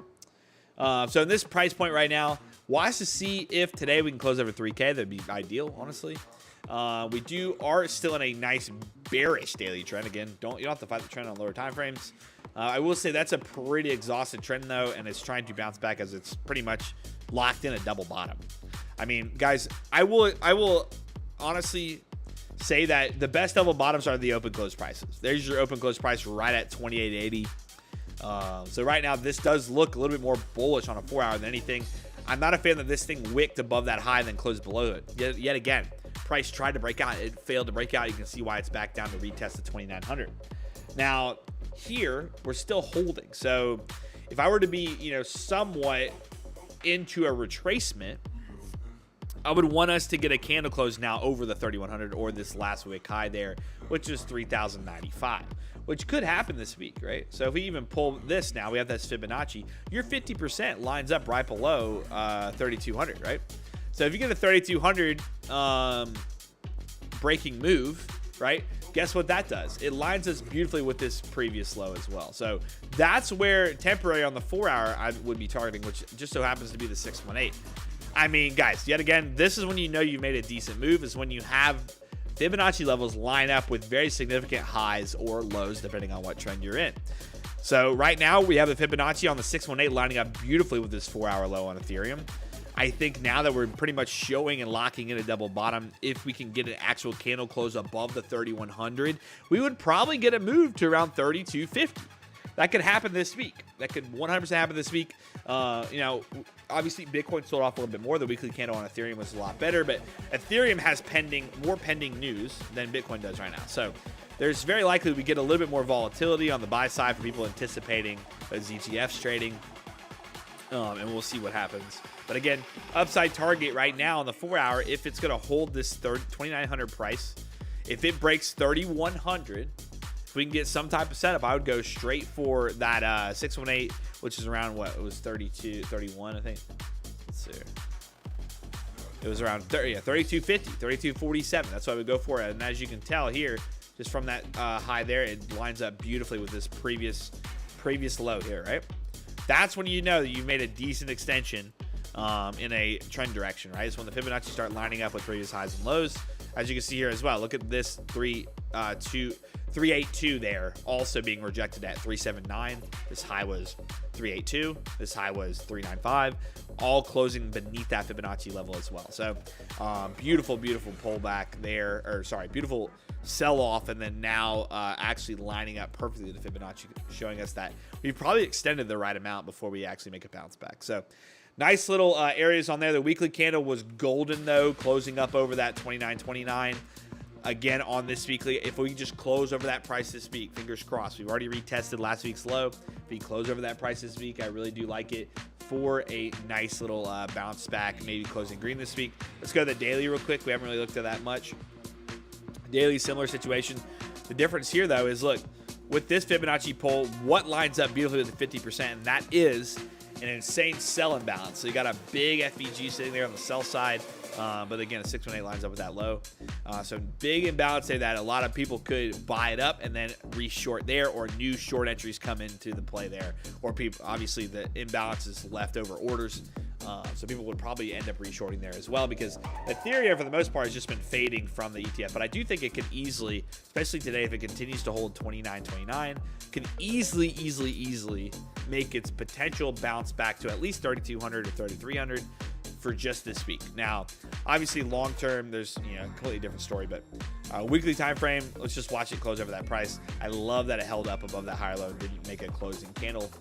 So in this price point right now, wise to see if today we can close over 3K. That'd be ideal, honestly. We are still in a nice bearish daily trend. Again, you don't have to fight the trend on lower time frames. I will say that's a pretty exhausted trend though, and it's trying to bounce back as it's pretty much locked in a double bottom. I mean, guys, I will honestly say that the best double bottoms are the open close prices. There's your open close price right at 28.80. So right now this does look a little bit more bullish on a 4-hour than anything. I'm not a fan that this thing wicked above that high and then closed below it. Yet again, price tried to break out. It failed to break out. You can see why it's back down to retest the 2,900. Now here we're still holding. So if I were to be, somewhat into a retracement, I would want us to get a candle close now over the 3,100 or this last wick high there, which is 3,095, which could happen this week, right? So if we even pull this now, we have this Fibonacci, your 50% lines up right below 3,200, right? So if you get a 3,200 breaking move, right? Guess what that does? It lines us beautifully with this previous low as well. So that's where temporary on the 4-hour I would be targeting, which just so happens to be the 618. I mean, guys, yet again, this is when you know you've made a decent move, is when you have Fibonacci levels line up with very significant highs or lows, depending on what trend you're in. So right now, we have the Fibonacci on the 618 lining up beautifully with this 4-hour low on Ethereum. I think now that we're pretty much showing and locking in a double bottom, if we can get an actual candle close above the 3,100, we would probably get a move to around 3,250. That could happen this week. That could 100% happen this week. Obviously, Bitcoin sold off a little bit more. The weekly candle on Ethereum was a lot better, but Ethereum has more pending news than Bitcoin does right now. So there's very likely we get a little bit more volatility on the buy side for people anticipating those ETFs trading, and we'll see what happens. But again, upside target right now on the 4-hour, if it's going to hold this 2,900 price, if it breaks 3,100, if we can get some type of setup, I would go straight for that 618, which is around what? It was 32, 31, I think. Let's see. It was around 3250, 3247. That's what I would go for. And as you can tell here, just from that high there, it lines up beautifully with this previous low here, right? That's when you know that you've made a decent extension in a trend direction, right? It's when the Fibonacci start lining up with previous highs and lows. As you can see here as well, look at this 382 there, also being rejected at 379. This high was 382. This high was 395. All closing beneath that Fibonacci level as well. So beautiful pullback there, or sorry, beautiful sell-off, and then now actually lining up perfectly with the Fibonacci, showing us that we've probably extended the right amount before we actually make a bounce back. So nice little areas on there. The weekly candle was golden though, closing up over that 29.29. Again, on this weekly, if we just close over that price this week, fingers crossed. We've already retested last week's low. If we close over that price this week, I really do like it for a nice little bounce back, maybe closing green this week. Let's go to the daily real quick. We haven't really looked at that much. Daily, similar situation. The difference here, though, is look, with this Fibonacci pull, what lines up beautifully with the 50%, and that is an insane sell imbalance. So you got a big FVG sitting there on the sell side. But again, a 618 lines up with that low. So big imbalance there that a lot of people could buy it up and then re-short there, or new short entries come into the play there. Or people, obviously the imbalance is leftover orders. So people would probably end up re-shorting there as well, because Ethereum for the most part has just been fading from the ETF. But I do think it could easily, especially today, if it continues to hold 29.29, can easily make its potential bounce back to at least 3,200 or 3,300. for just this week. Now, obviously, long term, there's a completely different story, but weekly time frame, let's just watch it close over that price. I love that it held up above that higher low and didn't make a closing candle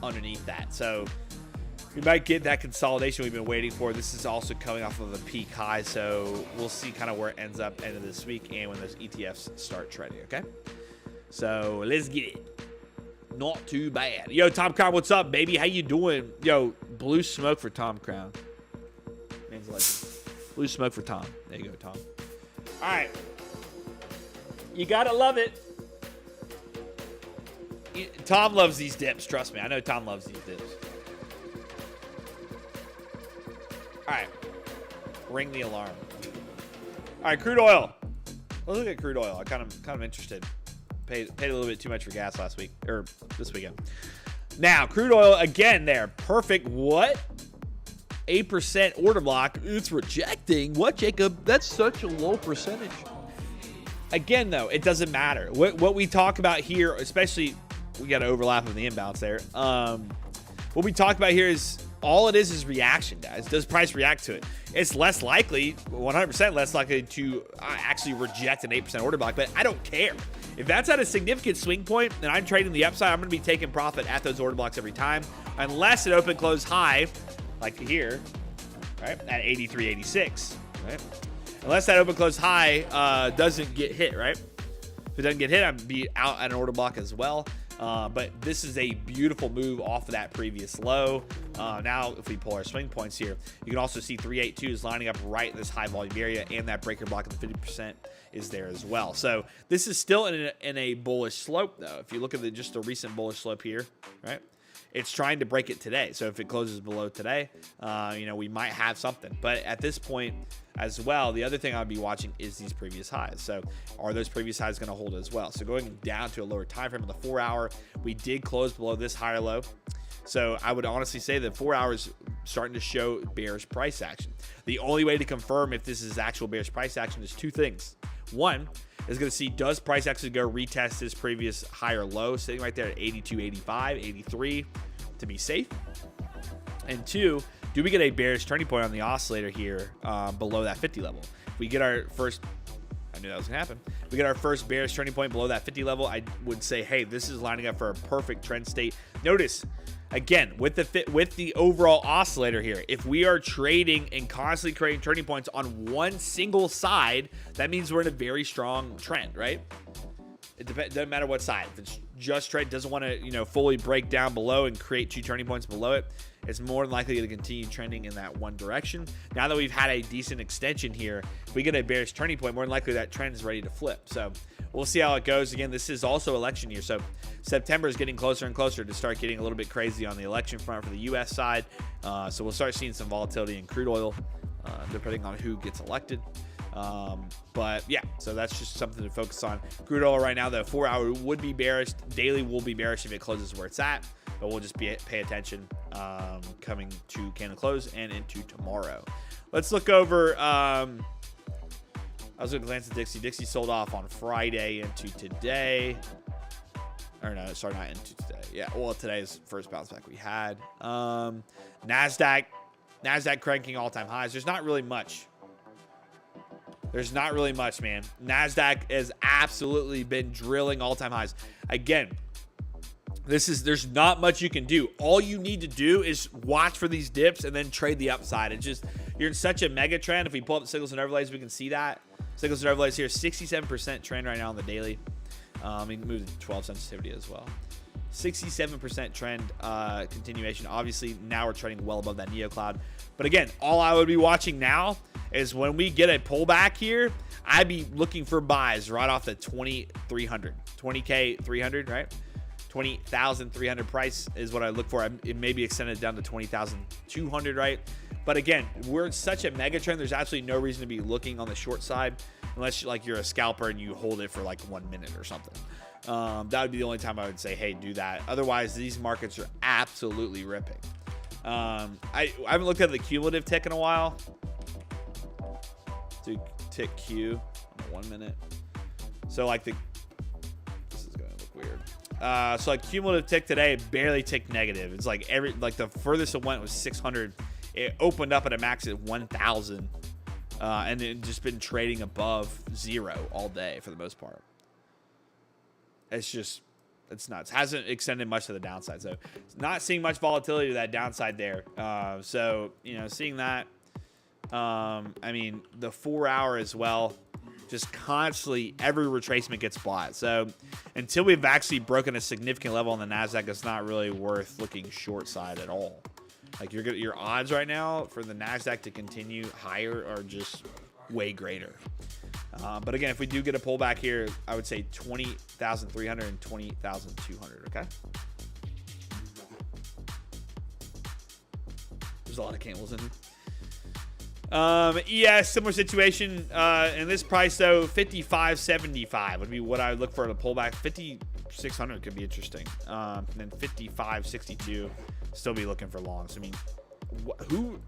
underneath that. So we might get that consolidation we've been waiting for. This is also coming off of a peak high, so we'll see kind of where it ends up end of this week and when those ETFs start trading, okay? So let's get it. Not too bad. Yo, Tom Crown, what's up, baby? How you doing? Yo, blue smoke for Tom Crown. Man's a legend. Blue smoke for Tom. There you go, Tom. All right. You gotta love it. Tom loves these dips. Trust me. I know Tom loves these dips. All right. Ring the alarm. All right, crude oil. Let's look at crude oil. I'm kind of interested. Paid a little bit too much for gas last week, or this weekend. Now, crude oil, again, there. Perfect. What? 8% order block. It's rejecting. What, Jacob? That's such a low percentage. Again, though, it doesn't matter. What we talk about here, especially, we got an overlap of the imbalance there. What we talk about here is all it is reaction, guys. Does price react to it? It's less likely, 100% less likely to actually reject an 8% order block, but I don't care. If that's at a significant swing point and I'm trading the upside, I'm going to be taking profit at those order blocks every time, unless it open close high, like here, right, at 83.86, right? Unless that open close high doesn't get hit, right? If it doesn't get hit, I'd be out at an order block as well. But this is a beautiful move off of that previous low. Now, if we pull our swing points here, you can also see 382 is lining up right in this high volume area, and that breaker block of the 50% is there as well. So this is still in a bullish slope, though. If you look at just the recent bullish slope here, right? It's trying to break it today. So if it closes below today, we might have something. But at this point as well, the other thing I'd be watching is these previous highs. So are those previous highs going to hold as well? So going down to a lower time frame on the 4 hour, we did close below this higher low. So I would honestly say that 4 hours starting to show bearish price action. The only way to confirm if this is actual bearish price action is two things. One is going to see, does price actually go retest this previous higher low sitting right there at 82.85, 83 to be safe? And two, do we get a bearish turning point on the oscillator here below that 50 level? If we get our first, I knew that was going to happen. If we get our first bearish turning point below that 50 level, I would say, hey, this is lining up for a perfect trend state. Notice, again, with the overall oscillator here, if we are trading and constantly creating turning points on one single side, that means we're in a very strong trend, right? It doesn't matter what side. If it's just trade, doesn't want to fully break down below and create two turning points below it, it's more than likely to continue trending in that one direction. Now that we've had a decent extension here, if we get a bearish turning point, more than likely that trend is ready to flip. So we'll see how it goes. Again, this is also election year, so September is getting closer and closer to start getting a little bit crazy on the election front for the U.S. side. So we'll start seeing some volatility in crude oil, depending on who gets elected. But yeah, so that's just something to focus on. Crude oil right now, the 4 hour would be bearish. Daily will be bearish if it closes where it's at, but we'll just pay attention coming to candle close and into tomorrow. Let's look over. I was going to glance at Dixie. Dixie sold off on Friday into today. Or no, sorry, not into today. Yeah, well, today's first bounce back we had. NASDAQ cranking all-time highs. There's not really much. There's not really much, man. NASDAQ has absolutely been drilling all-time highs. Again, there's not much you can do. All you need to do is watch for these dips and then trade the upside. It's just, you're in such a mega trend. If we pull up the signals and overlays, we can see that. Signals and overlays here, 67% trend right now on the daily. We can move to 12 sensitivity as well. 67% trend continuation. Obviously, now we're trading well above that Neo Cloud. But again, all I would be watching now is when we get a pullback here, I'd be looking for buys right off the 2,300, 20K 300, right? 20,300 price is what I look for. It may be extended down to 20,200, right? But again, we're in such a mega trend. There's absolutely no reason to be looking on the short side unless you're a scalper and you hold it for like 1 minute or something. That would be the only time I would say, hey, do that. Otherwise, these markets are absolutely ripping. I haven't looked at the cumulative tick in a while. Do tick Q on 1 minute. So like this is gonna look weird. So like cumulative tick today barely ticked negative. It's like the furthest it went was 600 it opened up at a max at 1,000, and it just been trading above 0 all day for the most part. It's nuts. Hasn't extended much to the downside, so not seeing much volatility to that downside there. So seeing that. I mean, the 4 hour as well. Just constantly, every retracement gets bought. So until we've actually broken a significant level on the NASDAQ, it's not really worth looking short side at all. Like your odds right now for the NASDAQ to continue higher are just way greater. But again, if we do get a pullback here, I would say 20,300 and 20,200. Okay. There's a lot of candles in here. Yeah, similar situation. In this price though, 55.75 would be what I would look for to pullback. 5,600 could be interesting. And then 55.62, still be looking for longs. I mean, who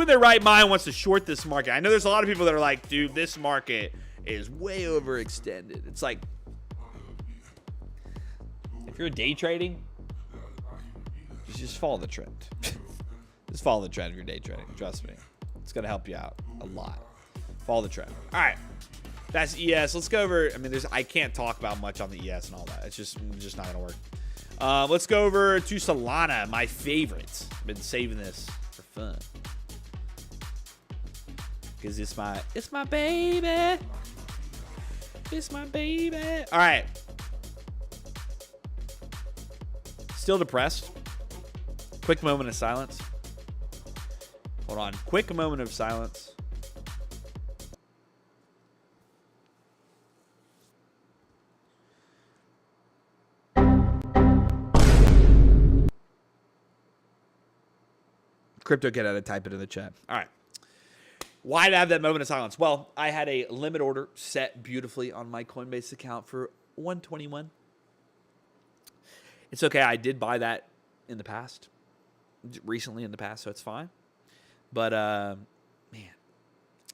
in their right mind wants to short this market? I know there's a lot of people that are like, dude, this market is way overextended. It's like, if you're day trading, just follow the trend. Just follow the trend if you're day trading. Trust me. It's going to help you out a lot. Follow the trend. All right. That's ES. Let's go over. I mean, I can't talk about much on the ES and all that. It's just not going to work. Let's go over to Solana, my favorite. I've been saving this for fun. Because it's my baby. It's my baby. All right. Still depressed. Quick moment of silence. Hold on. Quick moment of silence. Crypto Kid had to type it in the chat. All right. Why did I have that moment of silence? Well, I had a limit order set beautifully on my Coinbase account for 121. It's okay. I did buy that in the past. Recently in the past, so it's fine. But, man,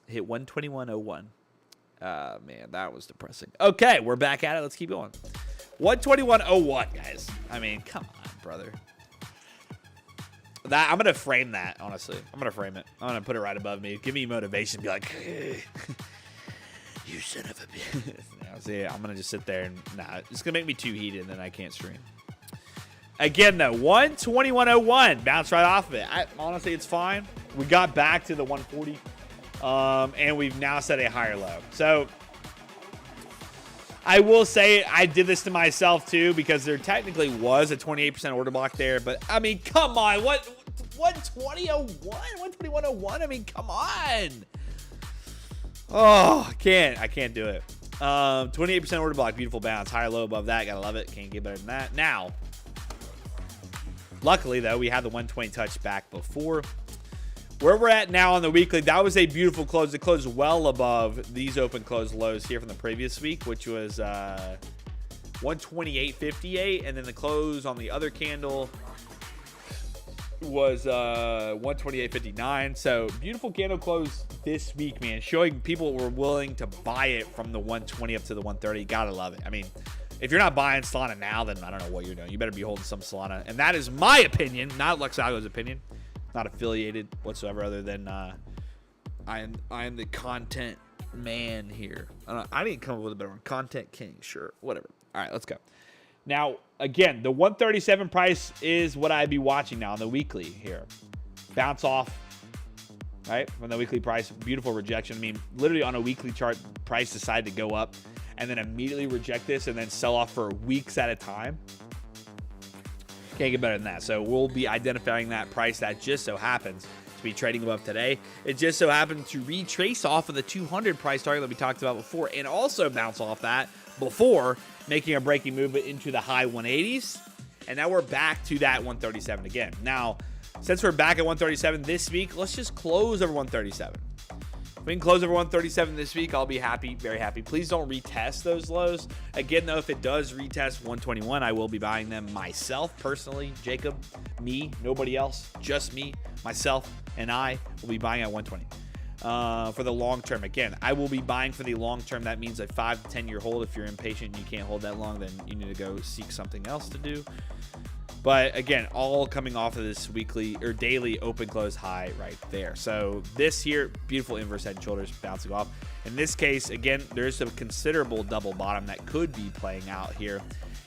hit 121.01. Man, that was depressing. Okay, we're back at it. Let's keep going. 121.01, guys. I mean, come on, brother. I'm going to frame that, honestly. I'm going to frame it. I'm going to put it right above me. Give me motivation. Be like, hey, you son of a bitch. No, see, I'm going to just sit there and, it's going to make me too heated, and then I can't stream. Again, though, 121.01. Bounce right off of it. Honestly, it's fine. We got back to the 140, and we've now set a higher low. So I will say I did this to myself, too, because there technically was a 28% order block there. But, I mean, come on. What 120.01? 121.01? I mean, come on. Oh, I can't do it. 28% order block. Beautiful bounce. Higher low above that. Gotta love it. Can't get better than that. Now, luckily, though, we had the 120 touch back before. Where we're at now on the weekly, that was a beautiful close. It closed well above these open close lows here from the previous week, which was 128.58. And then the close on the other candle was 128.59. So beautiful candle close this week, man. Showing people were willing to buy it from the 120 up to the 130. Gotta love it. I mean, if you're not buying Solana now, then I don't know what you're doing. You better be holding some Solana. And that is my opinion, not LuxAlgo's opinion. Not affiliated whatsoever, other than I am the content man here. I didn't come up with a better one. Content king, sure, whatever. All right, let's go. Now, again, the 137 price is what I'd be watching now on the weekly here. Bounce off, right, from the weekly price. Beautiful rejection. I mean, literally on a weekly chart, price decided to go up and then immediately reject this and then sell off for weeks at a time. Can't get better than that. So we'll be identifying that price that just so happens to be trading above today. It just so happened to retrace off of the 200 price target that we talked about before and also bounce off that before making a breaking movement into the high 180s. And now we're back to that 137 again. Now, since we're back at 137 this week, let's just close over 137. If we can close over 137 this week, I'll be happy, very happy. Please don't retest those lows. Again, though, if it does retest 121, I will be buying them myself, personally. Jacob, me, nobody else, just me, myself, and I will be buying at 120 for the long term. Again, I will be buying for the long term. That means a 5 to 10 year hold. If you're impatient and you can't hold that long, then you need to go seek something else to do. But again, all coming off of this weekly or daily open close high right there. So this here, beautiful inverse head and shoulders bouncing off. In this case, again, there's a considerable double bottom that could be playing out here.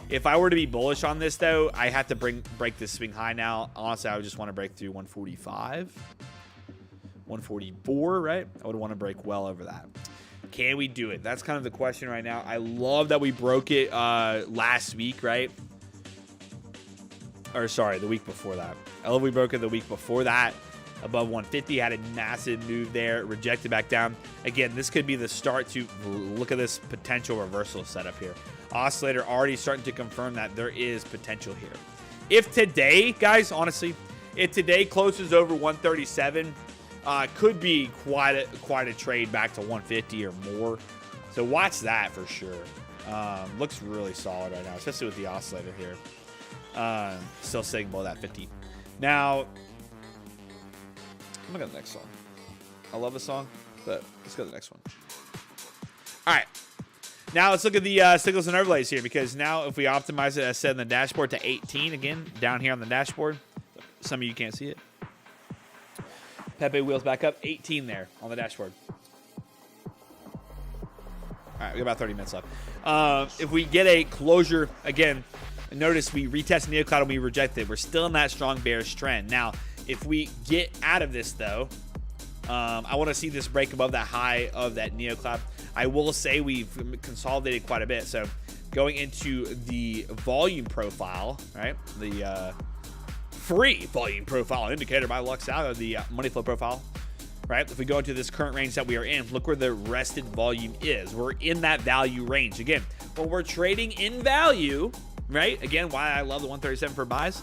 If I were to be bullish on this, though, I have to break this swing high now. Honestly, I would just want to break through 145, 144, right? I would want to break well over that. Can we do it? That's kind of the question right now. I love that we broke it last week, right? Or sorry, the week before that. I love we broke it the week before that. Above 150, had a massive move there, rejected back down. Again, this could be the start to look at this potential reversal setup here. Oscillator already starting to confirm that there is potential here. If today, guys, honestly, if today closes over 137, could be quite a trade back to 150 or more. So watch that for sure. Looks really solid right now, especially with the oscillator here. Still sitting below that 50. Now, I'm gonna go to the next song. I love the song, but let's go to the next one. All right. Now let's look at the signals and overlays here, because now if we optimize it, as said in the dashboard, to 18 again, down here on the dashboard. Some of you can't see it. Pepe wheels back up, 18 there on the dashboard. All right, we got about 30 minutes left. If we get a closure, again, notice we retest Neocloud and we reject it. We're still in that strong bearish trend. Now, if we get out of this, though, I want to see this break above that high of that Neocloud. I will say we've consolidated quite a bit. So going into the volume profile, right? The free volume profile indicator by LuxAlgo, the money flow profile, right? If we go into this current range that we are in, look where the rested volume is. We're in that value range. Again, when we're trading in value, right? Again, why I love the 137 for buys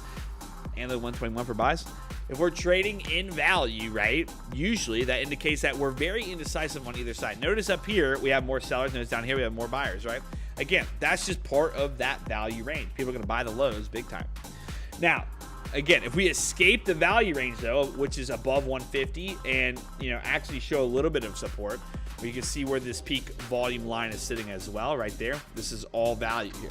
and the 121 for buys. If we're trading in value, right, usually that indicates that we're very indecisive on either side. Notice up here, we have more sellers. Notice down here, we have more buyers, right? Again, that's just part of that value range. People are going to buy the lows big time. Now, again, if we escape the value range, though, which is above 150, and, you know, actually show a little bit of support, we can see where this peak volume line is sitting as well, right there. This is all value here.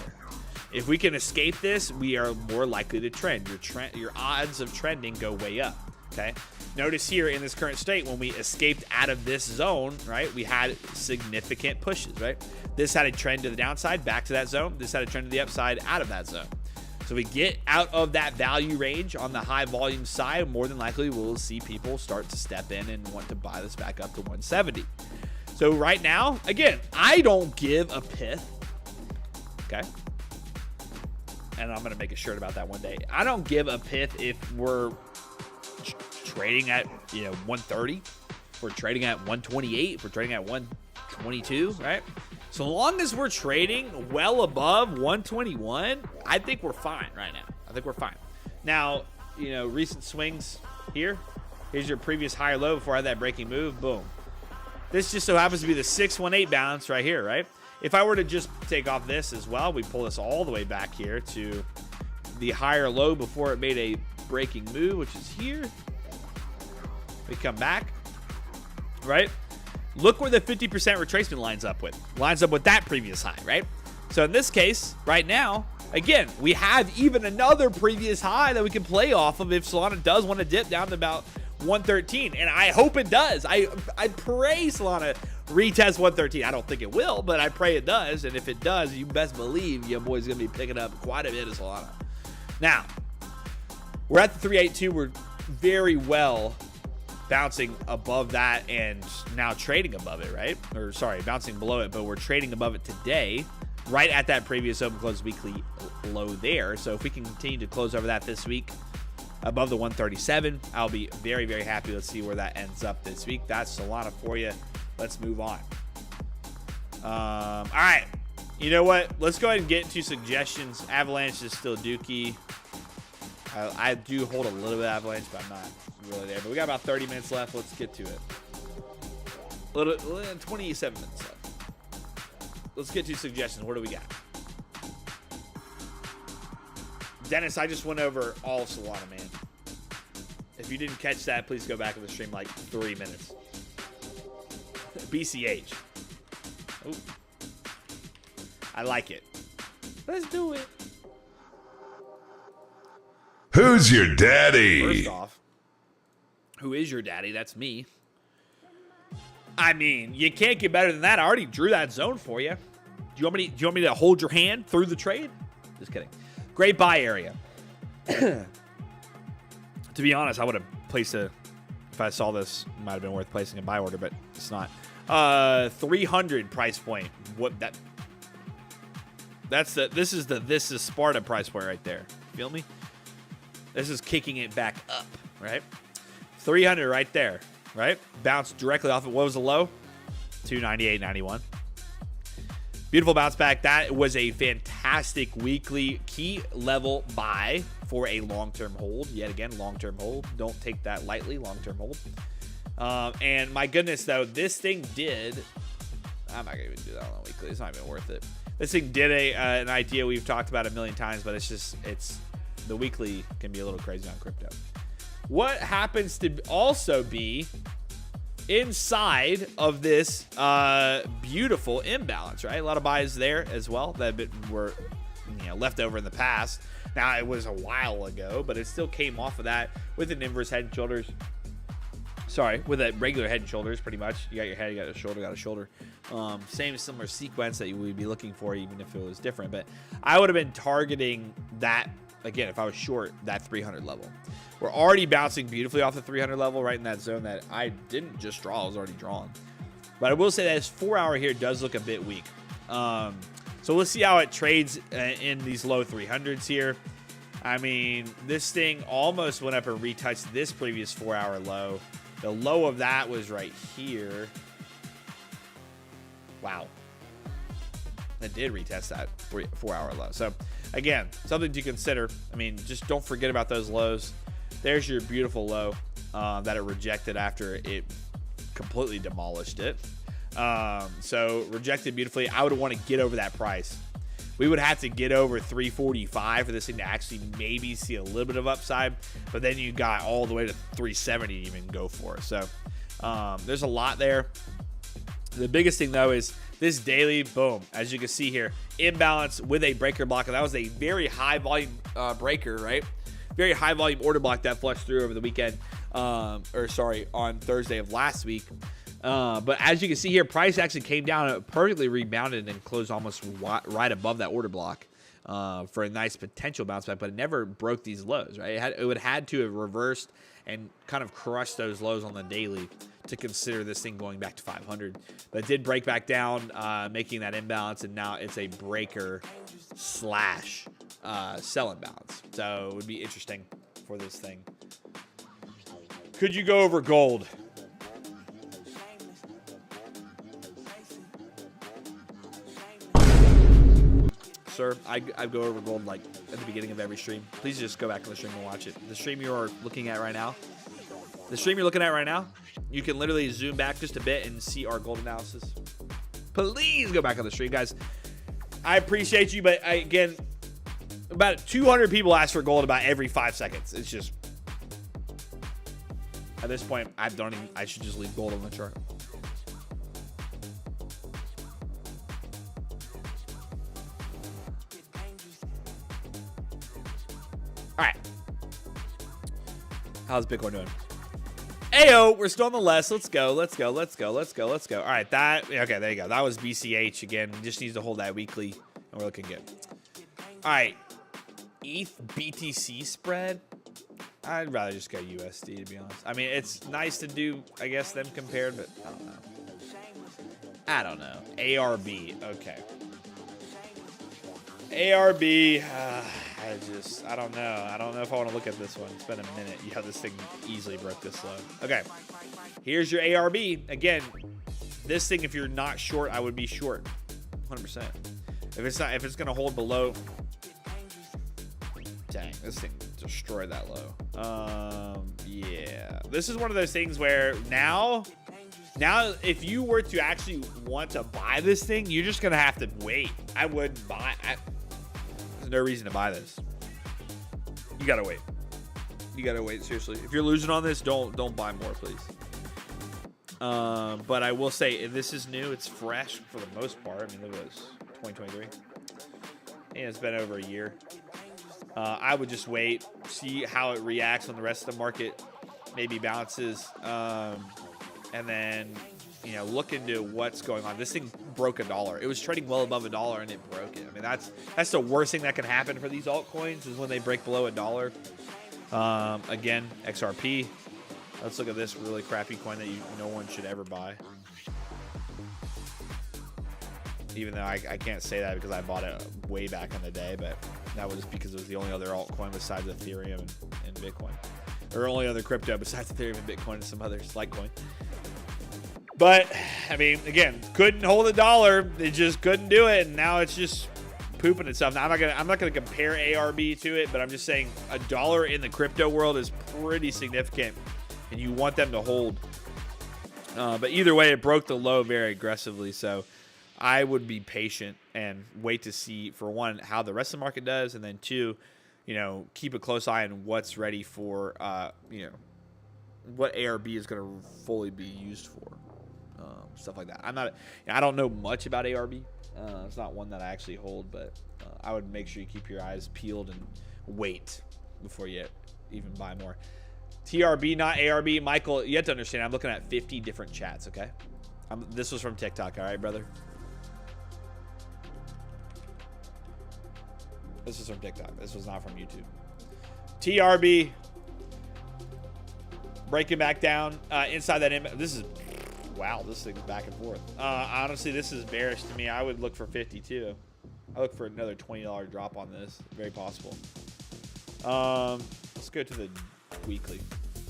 If we can escape this, we are more likely to trend. Your odds of trending go way up, okay? Notice here in this current state, when we escaped out of this zone, right, we had significant pushes, right? This had a trend to the downside, back to that zone. This had a trend to the upside, out of that zone. So we get out of that value range on the high volume side, more than likely we'll see people start to step in and want to buy this back up to 170. So right now, again, I don't give a pith, okay? And I'm going to make a shirt about that one day. I don't give a pith if we're trading at, 130. If we're trading at 128. If we're trading at 122, right? So long as we're trading well above 121, I think we're fine right now. I think we're fine. Now, recent swings here. Here's your previous high or low before I had that breaking move. Boom. This just so happens to be the 618 balance right here, right? If I were to just take off this as well, we pull this all the way back here to the higher low before it made a breaking move, which is here. We come back, right? Look where the 50% retracement lines up with that previous high, right? So in this case, right now, again, we have even another previous high that we can play off of if Solana does want to dip down to about 113, and I hope it does. I pray Solana retest 113. I don't think it will, but I pray it does. And if it does, you best believe your boy's gonna be picking up quite a bit of Solana. Now, we're at the 382. We're very well bouncing above that and now trading above it, right? Or sorry, bouncing below it, but we're trading above it today, right at that previous open close weekly low there. So if we can continue to close over that this week, above the 137, I'll be very, very happy. Let's see where that ends up this week. That's Solana for you. Let's move on. All right. You know what? Let's go ahead and get into suggestions. Avalanche is still dookie. I do hold a little bit of Avalanche, but I'm not really there. But we got about 30 minutes left. Let's get to it. 27 minutes left. Let's get to suggestions. What do we got? Dennis, I just went over all of Solana, man. If you didn't catch that, please go back to the stream like 3 minutes. BCH. Oh, I like it. Let's do it. Who's your daddy? First off, who is your daddy? That's me. I mean, you can't get better than that. I already drew that zone for you. Do you want me to hold your hand through the trade? Just kidding. Great buy area. To be honest, I would have placed a, if I saw this, it might have been worth placing a buy order, but it's not. 300 price point. What that? This is Sparta price point right there. Feel me? This is kicking it back up, right? 300 right there, right? Bounced directly off of, what was the low? 298.91. Beautiful bounce back. That was a fantastic weekly key level buy for a long-term hold. Yet again, long-term hold. Don't take that lightly, long-term hold. And my goodness, though, this thing did... I'm not going to even do that on a weekly. It's not even worth it. This thing did an idea we've talked about a million times, but it's the weekly can be a little crazy on crypto. What happens to also be inside of this beautiful imbalance, right? A lot of buys there as well that were left over in the past. Now, it was a while ago, but it still came off of that with an inverse head and shoulders. Sorry, with a regular head and shoulders, pretty much. You got your head, you got a shoulder, same similar sequence that you would be looking for, even if it was different. But I would have been targeting that, again, if I was short, that 300 level. We're already bouncing beautifully off the 300 level, right in that zone that I didn't just draw. I was already drawn. But I will say that this 4 hour here does look a bit weak. So we'll see how it trades in these low 300s here. I mean, this thing almost went up and retouched this previous 4 hour low. The low of that was right here. Wow. It did retest that 4 hour low. So, again, something to consider. I mean, just don't forget about those lows. There's your beautiful low that it rejected after it completely demolished it. So, rejected beautifully. I would want to get over that price. We would have to get over 345 for this thing to actually maybe see a little bit of upside. But then you got all the way to 370 to even go for it. So there's a lot there. The biggest thing, though, is this daily, boom, as you can see here, imbalance with a breaker block. And that was a very high volume breaker, right? Very high volume order block that flushed through over the weekend. On Thursday of last week. But as you can see here, price actually came down, perfectly rebounded, and closed almost right above that order block for a nice potential bounce back, but it never broke these lows, right? It would had to have reversed and kind of crushed those lows on the daily to consider this thing going back to 500. But it did break back down, making that imbalance, and now it's a breaker / sell imbalance. So it would be interesting for this thing. Could you go over gold? Sir, I go over gold like at the beginning of every stream. Please just go back to the stream and watch it. The stream you are looking at right now, you can literally zoom back just a bit and see our gold analysis. Please go back on the stream, guys. I appreciate you, but again, about 200 people ask for gold about every 5 seconds. It's just, at this point, I should just leave gold on the chart. All right. How's Bitcoin doing? Ayo, we're still on the less. Let's go. All right, okay, there you go. That was BCH again. Just needs to hold that weekly, and we're looking good. All right. ETH BTC spread. I'd rather just go USD, to be honest. I mean, it's nice to do, I guess, them compared, but I don't know. ARB. Okay. ARB. I don't know. I don't know if I want to look at this one. It's been a minute. Yeah, this thing easily broke this low. Okay. Here's your ARB. Again, this thing, if you're not short, I would be short. 100%. If it's going to hold below. Dang, this thing destroyed that low. Yeah. This is one of those things where now if you were to actually want to buy this thing, you're just going to have to wait. I wouldn't buy. There's no reason to buy this. You got to wait. Seriously. If you're losing on this, don't buy more, please. But I will say, this is new. It's fresh for the most part. I mean, look at this. 2023. And it's been over a year. I would just wait, see how it reacts when the rest of the market maybe bounces, and then, you know, look into what's going on. This thing broke $1. It was trading well above $1 and it broke it. I mean, that's the worst thing that can happen for these altcoins is when they break below $1. Again, XRP. Let's look at this really crappy coin that no one should ever buy. Even though I can't say that because I bought it way back in the day, but that was because it was the only other altcoin besides Ethereum and Bitcoin. Or only other crypto besides Ethereum and Bitcoin and some others, Litecoin. But, I mean, again, couldn't hold $1. It just couldn't do it, and now it's just pooping itself. Now, I'm not gonna compare ARB to it, but I'm just saying $1 in the crypto world is pretty significant, and you want them to hold. But either way, it broke the low very aggressively, so I would be patient and wait to see, for one, how the rest of the market does, and then two, you know, keep a close eye on what's ready for, you know, what ARB is going to fully be used for, stuff like that. I don't know much about ARB. It's not one that I actually hold, but I would make sure you keep your eyes peeled and wait before you even buy more. TRB, not ARB. Michael, you have to understand, I'm looking at 50 different chats, okay? This was from TikTok, all right, brother? This is from TikTok. This was not from YouTube. TRB. Breaking back down inside that. This is, wow, this thing's back and forth. Honestly, this is bearish to me. I would look for 52. I look for another $20 drop on this. Very possible. Let's go to the weekly.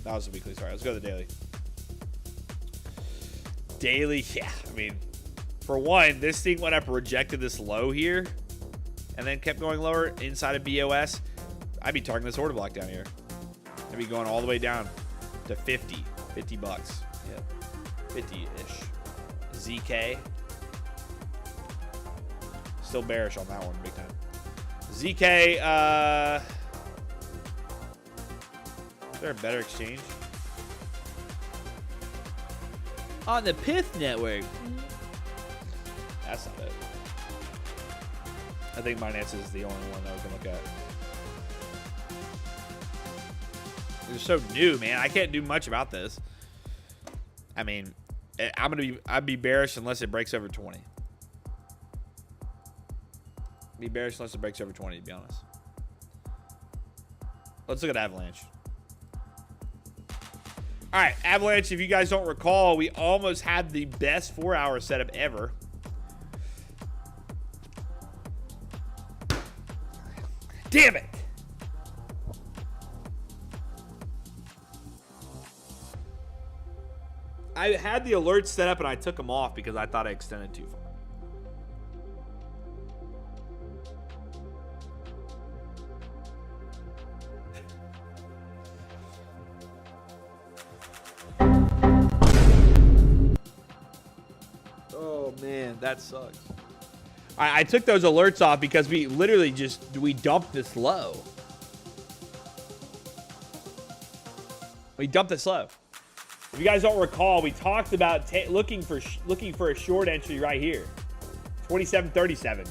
That was the weekly. Sorry. Let's go to the daily. Daily, yeah. I mean, for one, this thing went up, rejected this low here, and then kept going lower inside of BOS. I'd be targeting this order block down here. I'd be going all the way down to 50 bucks. Yeah, 50-ish. ZK. Still bearish on that one, big time. ZK, is there a better exchange? On the Pith network. That's not it. I think Binance is the only one that we can look at. They're so new, man. I can't do much about this. I mean, I'd be bearish unless it breaks over 20. Be bearish unless it breaks over 20, to be honest. Let's look at Avalanche. All right, Avalanche, if you guys don't recall, we almost had the best 4-hour setup ever. Damn it! I had the alerts set up and I took them off because I thought I extended too far. Oh man, that sucks. I took those alerts off because we literally we dumped this low. We dumped this low. If you guys don't recall, we talked about looking for a short entry right here, 27.37.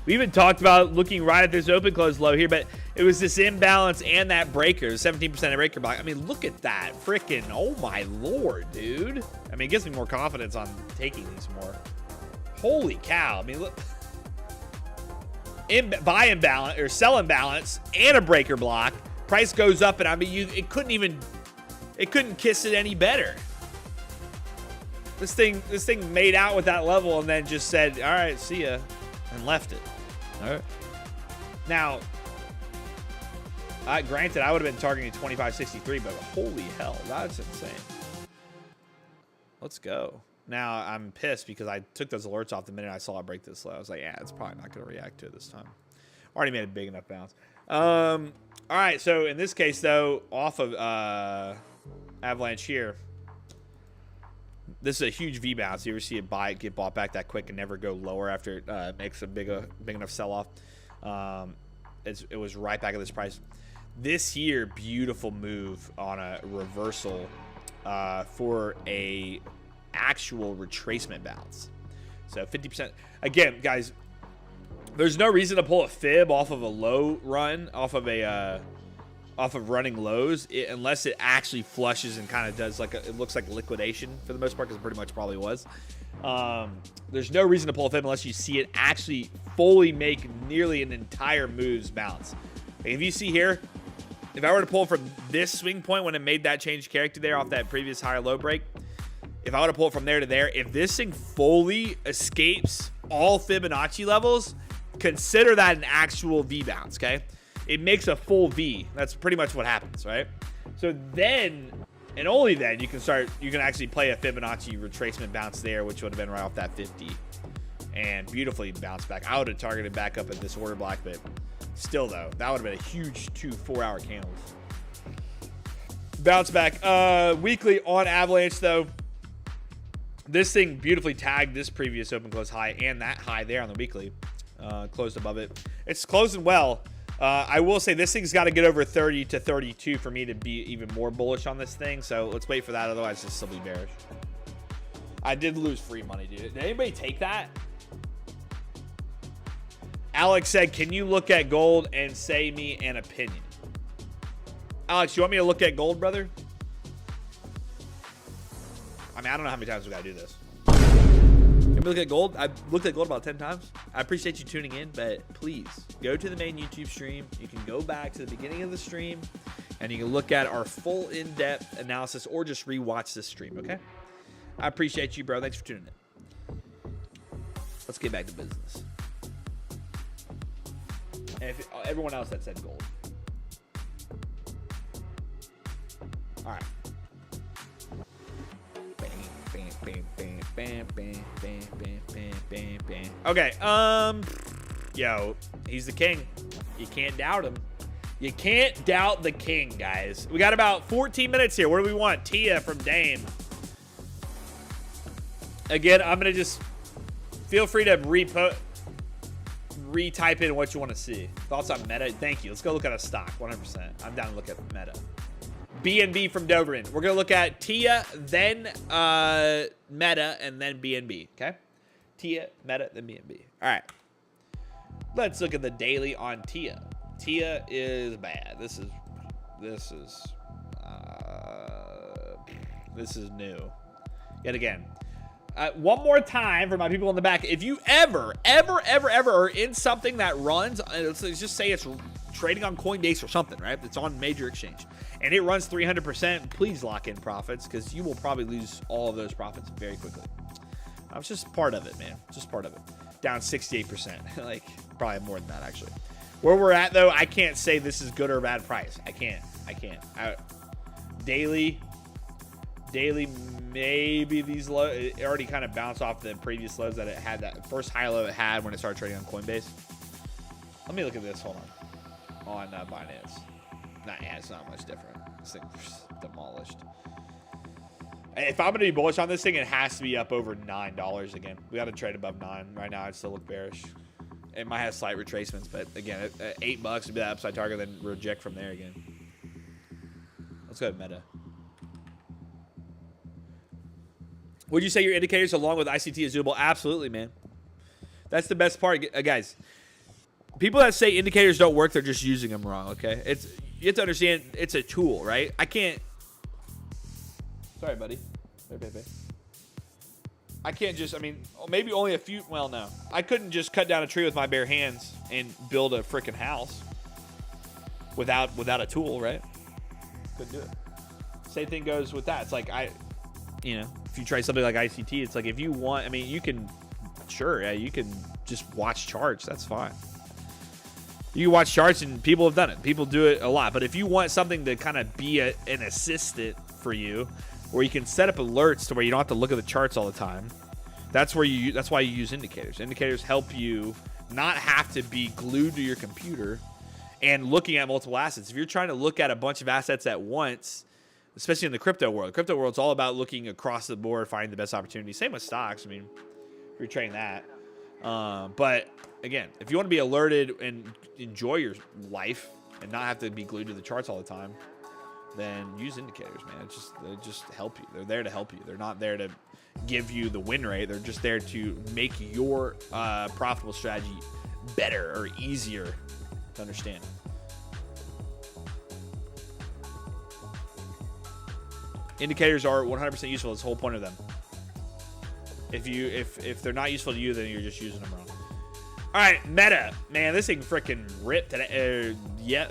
We even talked about looking right at this open close low here, but it was this imbalance and that breaker, 17% breaker block. I mean, look at that, freaking! Oh my lord, dude! I mean, it gives me more confidence on taking these more. Holy cow! I mean, look, buy imbalance or sell imbalance and a breaker block. Price goes up, and I mean, it couldn't kiss it any better. This thing made out with that level and then just said, all right, see ya, and left it. All right. Now, granted, I would have been targeting 25.63, but holy hell, that's insane. Let's go. Now, I'm pissed because I took those alerts off the minute I saw it break this low. I was like, yeah, it's probably not going to react to it this time. Already made a big enough bounce. All right, so in this case, though, off of Avalanche here, this is a huge V bounce. You ever see it get bought back that quick and never go lower after it makes a big enough sell-off? It was right back at this price. This here, beautiful move on a reversal for a actual retracement bounce. So 50%. Again, guys, There's no reason to pull a fib off of a low run, off of running lows, unless it actually flushes and kind of does like it looks like liquidation for the most part, because it pretty much probably was. There's no reason to pull a fib unless you see it actually fully make nearly an entire move's bounce. Like if you see here, if I were to pull from this swing point when it made that change character there off that previous higher low break, if I were to pull it from there to there, if this thing fully escapes all Fibonacci levels, consider that an actual V bounce, okay? It makes a full V. That's pretty much what happens, right? So then, and only then, you can actually play a Fibonacci retracement bounce there, which would have been right off that 50. And beautifully bounced back. I would have targeted back up at this order block, but still though, that would have been a huge 2-4 hour candles. Bounce back. Weekly on Avalanche though, this thing beautifully tagged this previous open close high and that high there on the weekly. Closed above it. It's closing well. I will say this thing's got to get over 30 to 32 for me to be even more bullish on this thing. So let's wait for that. Otherwise, it's still be bearish. I did lose free money, dude. Did anybody take that? Alex said, can you look at gold and say me an opinion? Alex, you want me to look at gold, brother? I mean, I don't know how many times we got to do this. Can we look at gold? I've looked at gold about 10 times. I appreciate you tuning in, but please go to the main YouTube stream. You can go back to the beginning of the stream, and you can look at our full in-depth analysis or just rewatch this stream, okay? I appreciate you, bro. Thanks for tuning in. Let's get back to business. And if everyone else that said gold. All right. Okay, yo, he's the king. You can't doubt him. You can't doubt the king, guys. We got about 14 minutes here. What do we want? Tia from Dame. Again, I'm gonna just feel free to retype in what you want to see. Thoughts on Meta? Thank you. Let's go look at a stock. 100%. I'm down to look at Meta. BNB from Doverin. We're going to look at Tia, then Meta, and then BNB. Okay? Tia, Meta, then BNB. All right. Let's look at the daily on Tia. Tia is bad. This is new. Yet again. One more time for my people in the back. If you ever are in something that runs, let's just say it's trading on Coinbase or something, right? It's on major exchange. And it runs 300%, please lock in profits because you will probably lose all of those profits very quickly. It's just part of it, man. Just part of it. Down 68%. Like, probably more than that, actually. Where we're at, though, I can't say this is good or bad price. I can't. Daily, maybe these low. It already kind of bounced off the previous lows that it had, that first high low it had when it started trading on Coinbase. Let me look at this. Hold on. On Binance. Yeah, it's not much different. This thing's demolished. If I'm going to be bullish on this thing, it has to be up over $9 again. We got to trade above 9. Right now, I'd still look bearish. It might have slight retracements, but again, at $8 would be that upside target, then reject from there again. Let's go to Meta. Would you say your indicators along with ICT is doable? Absolutely, man. That's the best part. Guys, people that say indicators don't work, they're just using them wrong, okay? You have to understand it's a tool, right? I can't... Sorry, buddy. Hey, baby. I can't just... I mean, maybe only a few... Well, no. I couldn't just cut down a tree with my bare hands and build a freaking house without a tool, right? Couldn't do it. Same thing goes with that. It's like, if you try something like ICT, it's like if you want... I mean, you can... Sure, yeah, you can just watch charts. That's fine. You can watch charts, and people have done it. People do it a lot. But if you want something to kind of be an assistant for you, where you can set up alerts to where you don't have to look at the charts all the time, that's why you use indicators. Indicators help you not have to be glued to your computer and looking at multiple assets. If you're trying to look at a bunch of assets at once, especially in the crypto world, it's all about looking across the board, finding the best opportunity. Same with stocks. I mean, if you're trading that. But again, if you want to be alerted and enjoy your life and not have to be glued to the charts all the time, then use indicators, man. They just help you. They're there to help you. They're not there to give you the win rate. They're just there to make your profitable strategy better or easier to understand. Indicators are 100% useful. That's the whole point of them. If they're not useful to you, then you're just using them wrong. All right, Meta, man, this thing freaking ripped today.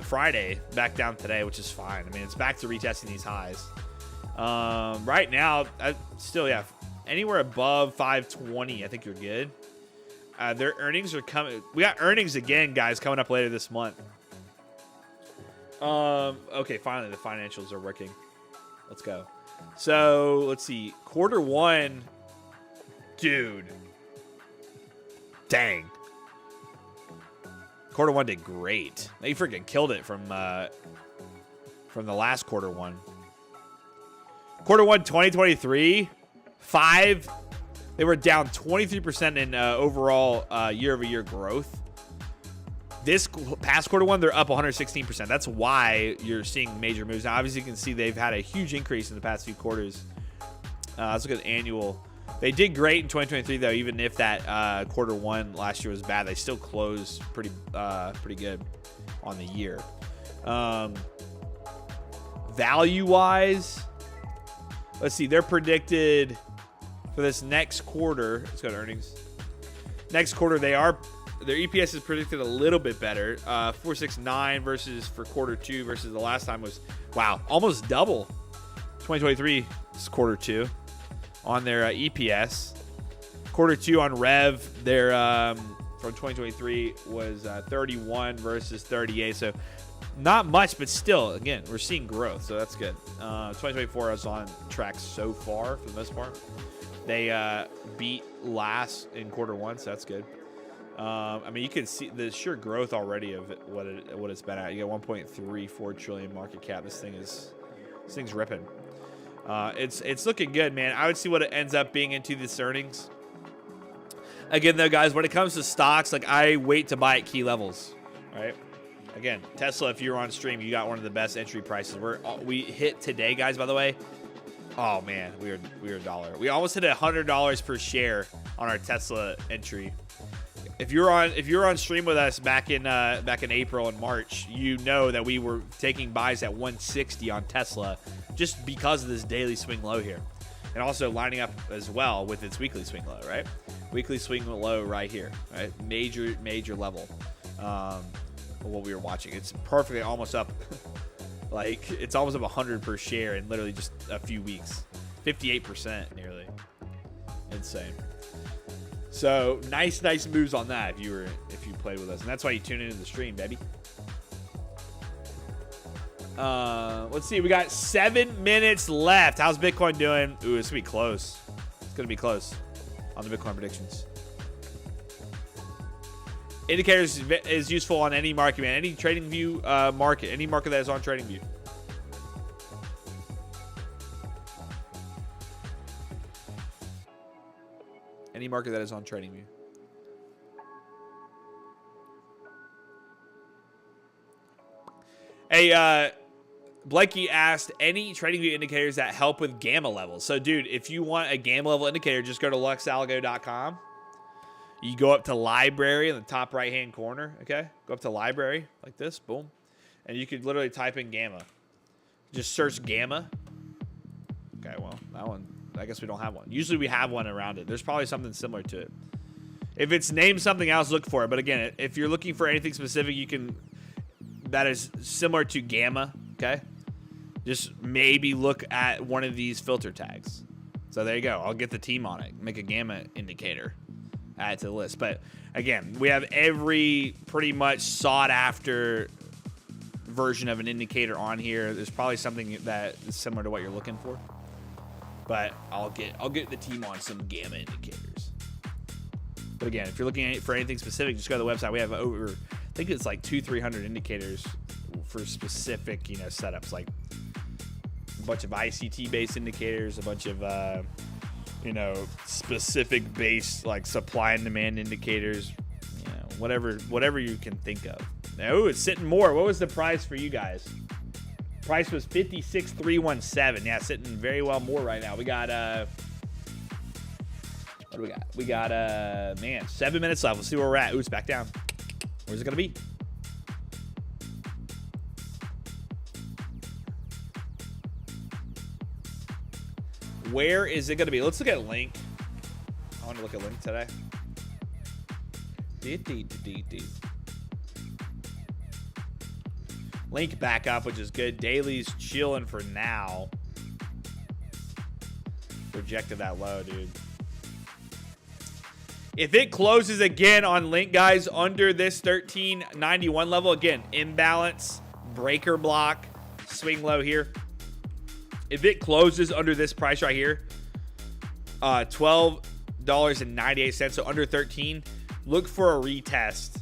Friday back down today, which is fine. I mean, it's back to retesting these highs. Right now, still, yeah, anywhere above 520, I think you're good. Their earnings are coming. We got earnings again, guys, coming up later this month. Okay, finally, the financials are working. Let's go. So, let's see. Quarter one, dude. Dang. Quarter one did great. They freaking killed it from the last quarter one. Quarter one 2023, they were down 23% in overall year-over-year growth. This past quarter one, they're up 116%. That's why you're seeing major moves. Now, obviously, you can see they've had a huge increase in the past few quarters. Let's look at the annual. They did great in 2023, though. Even if that quarter one last year was bad, they still closed pretty good on the year. Value-wise, let's see. They're predicted for this next quarter. Let's go to earnings. Next quarter, their EPS is predicted a little bit better. 469 versus for quarter two versus the last time was, wow, almost double. 2023 is quarter two on their EPS. Quarter two on Rev, their from 2023 was 31 versus 38. So not much, but still, again, we're seeing growth, so that's good. 2024 is on track so far for the most part. They beat last in quarter one, so that's good. I mean, you can see the sheer growth already of what it's been at. You got 1.34 trillion market cap. This thing's ripping. It's looking good, man. I would see what it ends up being into this earnings. Again, though, guys, when it comes to stocks, like, I wait to buy at key levels, right? Again, Tesla, if you're on stream, you got one of the best entry prices. We hit today, guys, by the way. Oh man, we were $1. We almost hit $100 per share on our Tesla entry. If you're on stream with us back in April and March, you know that we were taking buys at 160 on Tesla just because of this daily swing low here, and also lining up as well with its weekly swing low, right? Weekly swing low right here, right? Major level. What we were watching, it's perfectly almost up. Like, it's almost up 100 per share in literally just a few weeks. 58% nearly. Insane. So nice moves on that if you played with us, and that's why you tune into the stream, baby. Let's see, we got 7 minutes left. How's Bitcoin doing? Ooh, it's gonna be close. It's gonna be close on the Bitcoin predictions. Indicators is useful on any market, man. Any trading view market, any market that is on trading view. Any market that is on trading view. Hey, Blakey asked, any trading view indicators that help with gamma levels. So, dude, if you want a gamma level indicator, just go to LuxAlgo.com. You go up to library in the top right-hand corner, okay? Go up to library like this, boom. And you could literally type in gamma. Just search gamma. Okay, well, that one, I guess we don't have one. Usually we have one around it. There's probably something similar to it. If it's named something else, look for it. But again, if you're looking for anything specific, you can, that is similar to gamma, okay? Just maybe look at one of these filter tags. So there you go. I'll get the team on it. Make a gamma indicator. Add it to the list. But again, we have every pretty much sought after version of an indicator on here. There's probably something that is similar to what you're looking for. But I'll get the team on some gamma indicators. But again, if you're looking for anything specific, just go to the website. We have over, I think it's like 200-300 indicators for specific, setups, like a bunch of ICT based indicators, a bunch of specific base, like supply and demand indicators, whatever you can think of. Now, it's sitting more. What was the price for you guys? Price was 56,317. Yeah, sitting very well more right now. We got what do we got? We got 7 minutes left. We'll see where we're at. Ooh, it's back down. Where's it going to be? Where is it going to be? Let's look at Link. I want to look at Link today. Link back up, which is good. Daily's chilling for now. Rejected that low, dude. If it closes again on Link, guys, under this 1391 level, again, imbalance, breaker block, swing low here. If it closes under this price right here, $12.98, so under 13, look for a retest.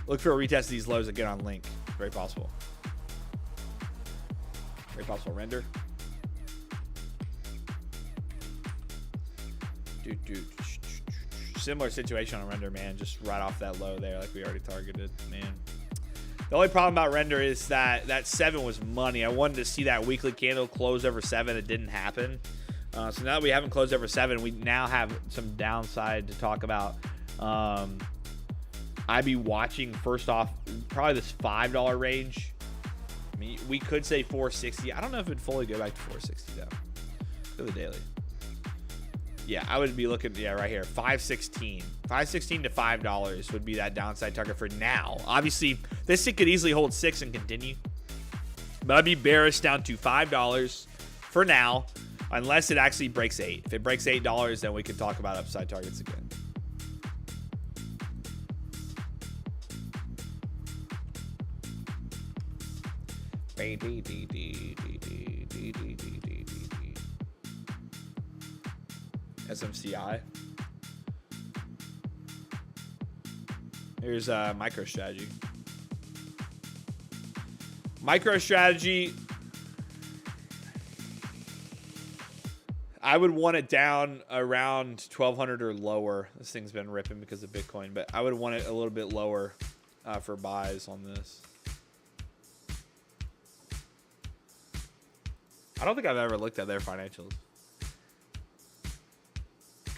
Look for a retest of these lows again on Link. Very possible. Very possible render. Dude. Similar situation on render, man. Just right off that low there, like we already targeted, man. The only problem about render is that 7 was money. I wanted to see that weekly candle close over 7. It didn't happen. So now that we haven't closed over 7, we now have some downside to talk about. I'd be watching, first off, probably this $5 range. I mean, we could say 460. I don't know if it'd fully go back to 460 though. Look at the daily. Yeah, I would be looking, yeah, right here, 516. 516 to $5 would be that downside target for now. Obviously, this thing could easily hold 6 and continue. But I'd be bearish down to $5 for now, unless it actually breaks 8. If it breaks $8, then we can talk about upside targets again. SMCI. Here's MicroStrategy. MicroStrategy, I would want it down around 1,200 or lower. This thing's been ripping because of Bitcoin, but I would want it a little bit lower for buys on this. I don't think I've ever looked at their financials.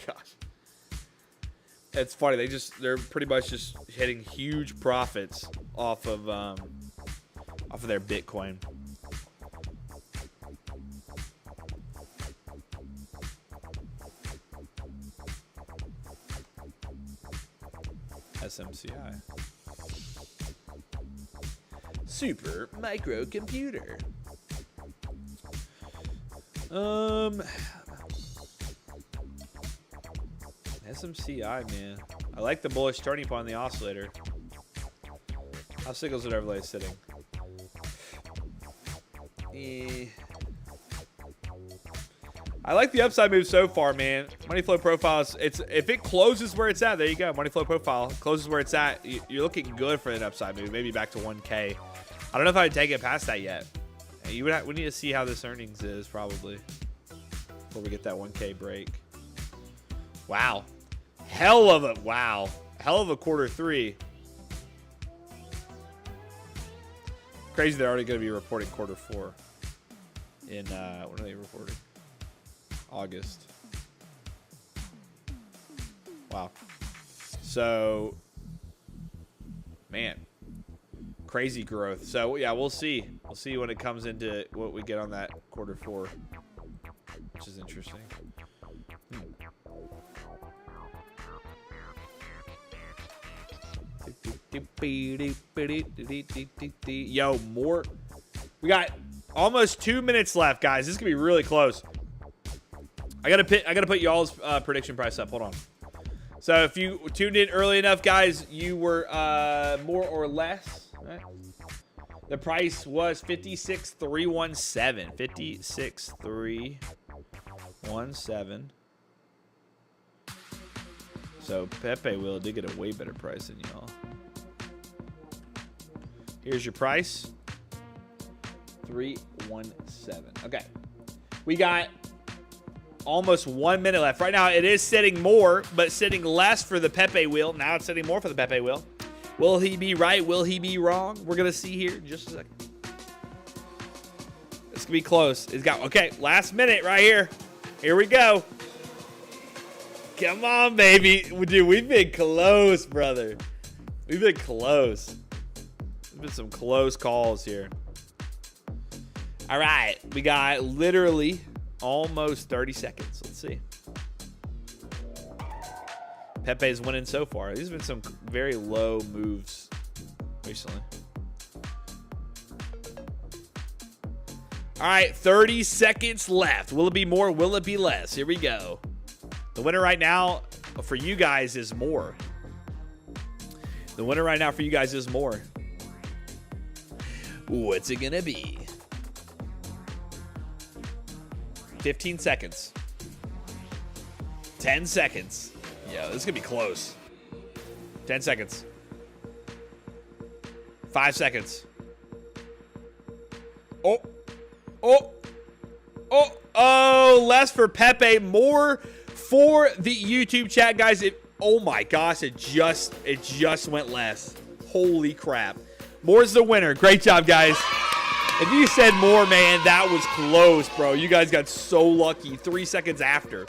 Gosh. It's funny. They're pretty much just hitting huge profits off of their Bitcoin. SMCI. Super microcomputer. SMCI, man. I like the bullish turning point on the oscillator. How signals it overlay is sitting? I like the upside move so far, man. Money flow profiles. If it closes where it's at, there you go. Money flow profile closes where it's at. You're looking good for an upside move. Maybe back to 1K. I don't know if I'd take it past that yet. We need to see how this earnings is probably before we get that 1K break. Wow. Hell of a quarter 3. Crazy they're already going to be reporting quarter 4 in when are they reporting? August. Wow. So, man, crazy growth. So yeah, we'll see. We'll see when it comes into what we get on that quarter 4, which is interesting. Yo, more. We got almost 2 minutes left, guys. This is gonna be really close. I gotta put y'all's prediction price up. Hold on. So if you tuned in early enough, guys, you were more or less. Right? The price was 56,317. 56,317. So Pepe Will did get a way better price than y'all. Here's your price. 317. Okay. We got almost 1 minute left. Right now it is sitting more, but sitting less for the Pepe wheel. Now it's sitting more for the Pepe wheel. Will he be right? Will he be wrong? We're going to see here in just a second. It's going to be close. It's got, okay, last minute right here. Here we go. Come on, baby. Dude, we've been close, brother. We've been close. There's been some close calls here. All right. We got literally almost 30 seconds. Let's see. Pepe's winning so far. These have been some very low moves recently. All right, 30 seconds left. Will it be more? Will it be less? Here we go. The winner right now for you guys is more. The winner right now for you guys is more. What's it gonna be? 15 seconds. 10 seconds. Yeah, this is gonna be close. 10 seconds. 5 seconds. Oh, less for Pepe, more for the YouTube chat, guys. Oh my gosh, it just went less. Holy crap. More's the winner. Great job, guys. If you said more, man, that was close, bro. You guys got so lucky. 3 seconds after.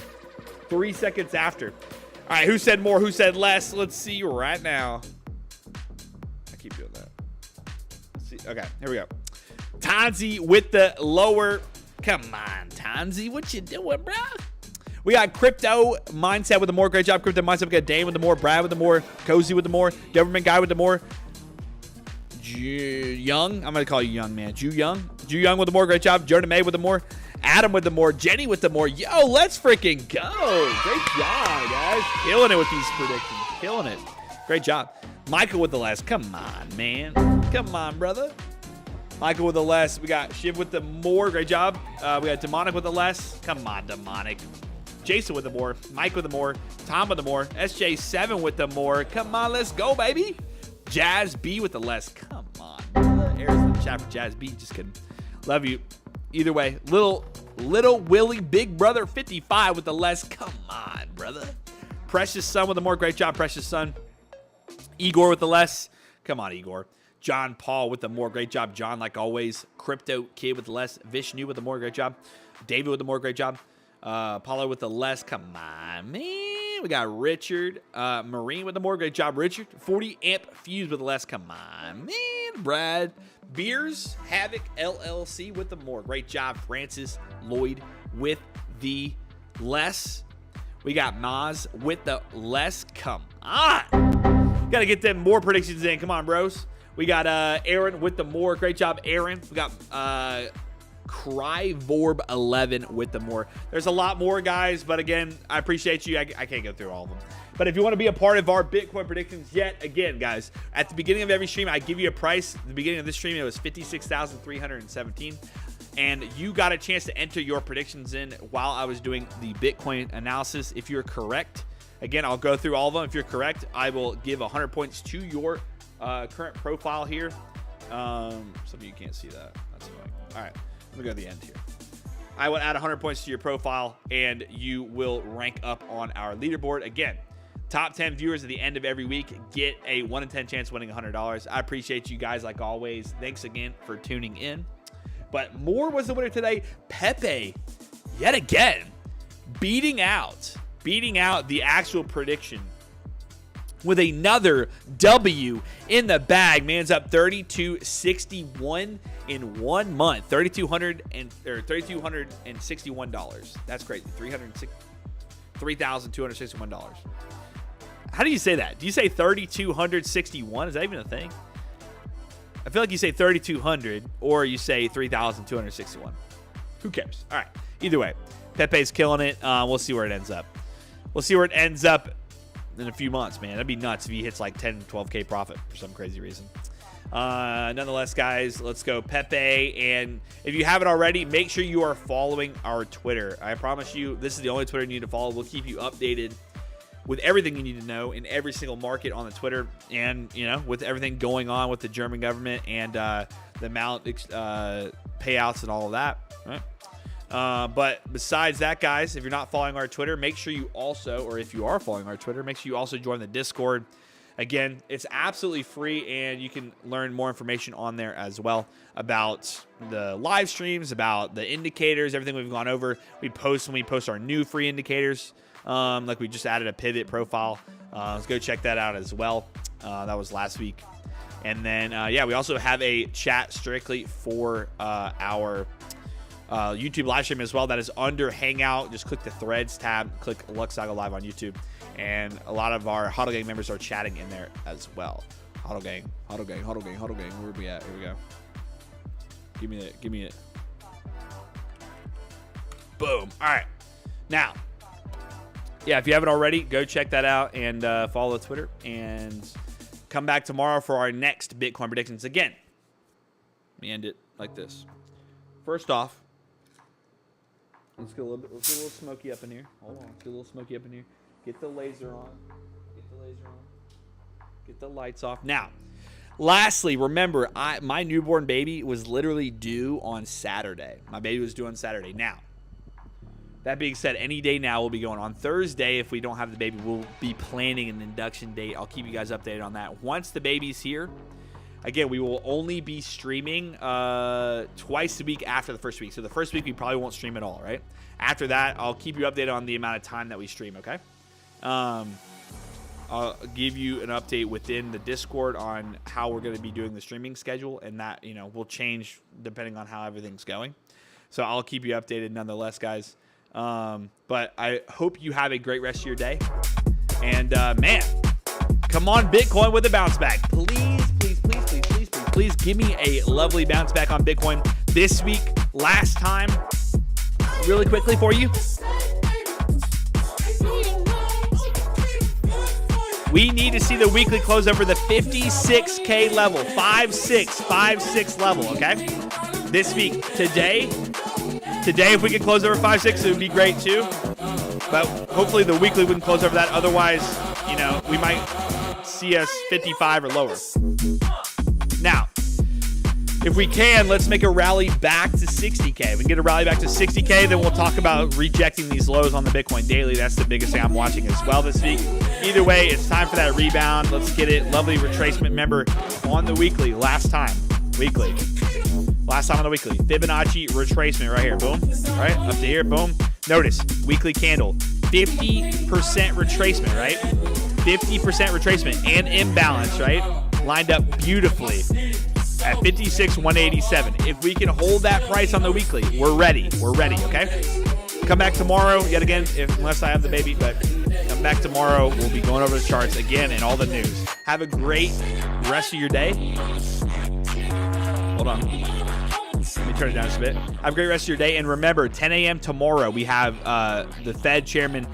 3 seconds after. All right, who said more? Who said less? Let's see right now. I keep doing that. Let's see. Okay, here we go. Tanzi with the lower. Come on, Tanzi. What you doing, bro? We got Crypto Mindset with the more. Great job, Crypto Mindset. We got Dane with the more. Brad with the more. Cozy with the more. Government Guy with the more. Young. I'm going to call you Young, man. Ju Young with the more. Great job. Jordan May with the more. Adam with the more. Jenny with the more. Yo, let's freaking go. Great job, guys. Killing it with these predictions. Killing it. Great job. Michael with the less. Come on, man. Come on, brother. Michael with the less. We got Shiv with the more. Great job. We got Demonic with the less. Come on, Demonic. Jason with the more. Mike with the more. Tom with the more. SJ7 with the more. Come on, let's go, baby. Jazz B with the less. Come on. There's the chat for Jazz B. Just kidding. Love you. Either way. Little Willie Big Brother 55 with the less. Come on, brother. Precious Son with the more. Great job, Precious Son. Igor with the less. Come on, Igor. John Paul with the more. Great job, John, like always. Crypto Kid with the less. Vishnu with the more. Great job. David with the more. Great job. Paulo with the less. Come on, man. We got Richard. Marine with the more. Great job, Richard. 40 amp fuse with the less. Come on, man. Brad. Beers. Havoc LLC with the more. Great job, Francis Lloyd with the less. We got Maz with the less. Come on. Got to get them more predictions in. Come on, bros. We got Aaron with the more. Great job, Aaron. We got Cryvorb11 with the more. There's a lot more, guys, but again, I appreciate you. I can't go through all of them. But if you want to be a part of our Bitcoin predictions yet again, guys, at the beginning of every stream, I give you a price. At the beginning of this stream, it was $56,317. And you got a chance to enter your predictions in while I was doing the Bitcoin analysis. If you're correct, again, I'll go through all of them. If you're correct, I will give 100 points to your current profile here. Some of you can't see that. That's annoying. All right, let me go to the end here. I will add 100 points to your profile, and you will rank up on our leaderboard. Again, top 10 viewers at the end of every week get a 1 in 10 chance winning $100. I appreciate you guys like always. Thanks again for tuning in. But more was the winner today. Pepe, yet again, beating out the actual prediction with another W in the bag. Man's up 3261 in 1 month. $3,261. That's crazy. $3,261. How do you say that? Do you say 3,261? Is that even a thing? I feel like you say 3,200 or you say 3,261. Who cares? All right. Either way, Pepe's killing it. We'll see where it ends up. We'll see where it ends up in a few months, man. That'd be nuts if he hits like 10, 12K profit for some crazy reason. Nonetheless, guys, let's go Pepe. And if you haven't already, make sure you are following our Twitter. I promise you, this is the only Twitter you need to follow. We'll keep you updated with everything you need to know in every single market on the Twitter, and with everything going on with the German government and the amount payouts and all of that. Right? But besides that, guys, if you're not following our Twitter, make sure you also, or if you are following our Twitter, make sure you also join the Discord. Again, it's absolutely free, and you can learn more information on there as well about the live streams, about the indicators, everything we've gone over. We post when we post our new free indicators. Like we just added a pivot profile. Let's go check that out as well. That was last week. And then, yeah, we also have a chat strictly for our YouTube live stream as well. That is under Hangout. Just click the Threads tab, click LuxAlgo Live on YouTube. And a lot of our Huddle Gang members are chatting in there as well. Huddle Gang, Huddle Gang, Huddle Gang, Huddle Gang. Where are we at? Here we go. Give me it. Give me it. Boom. All right. Now, yeah, if you haven't already, go check that out and follow Twitter. And come back tomorrow for our next Bitcoin predictions. Again, let me end it like this. First off, let's get a little smoky up in here. Hold on. Let's get a little smoky up in here. Get the laser on. Get the laser on. Get the lights off. Now, lastly, remember, my newborn baby was literally due on Saturday. My baby was due on Saturday. Now, that being said, any day now we'll be going. On Thursday, if we don't have the baby, we'll be planning an induction date. I'll keep you guys updated on that. Once the baby's here, again, we will only be streaming twice a week after the first week. So the first week, we probably won't stream at all, right? After that, I'll keep you updated on the amount of time that we stream, okay? I'll give you an update within the Discord on how we're going to be doing the streaming schedule, and that, you know, will change depending on how everything's going. So I'll keep you updated nonetheless, guys. But I hope you have a great rest of your day. And, man, come on, Bitcoin with a bounce back. Please give me a lovely bounce back on Bitcoin this week. Last time, really quickly for you. We need to see the weekly close over the 56K level, 56 level, okay? This week, today, if we can close over 56, it would be great too. But hopefully the weekly wouldn't close over that. Otherwise, you know, we might see us 55 or lower. Now, if we can, let's make a rally back to 60K. If we can get a rally back to 60K, then we'll talk about rejecting these lows on the Bitcoin daily. That's the biggest thing I'm watching as well this week. Either way, it's time for that rebound. Let's get it. Lovely retracement. Remember, on the weekly, last time on the weekly, Fibonacci retracement right here. Boom. Right up to here. Boom. Notice, weekly candle, 50% retracement, right? 50% retracement and imbalance, right? Lined up beautifully at 56,187. If we can hold that price on the weekly, we're ready. We're ready, okay? Come back tomorrow, yet again, unless I have the baby, but come back tomorrow. We'll be going over the charts again and all the news. Have a great rest of your day. Hold on. Let me turn it down just a bit. Have a great rest of your day. And remember, 10 a.m. tomorrow, we have the Fed chairman,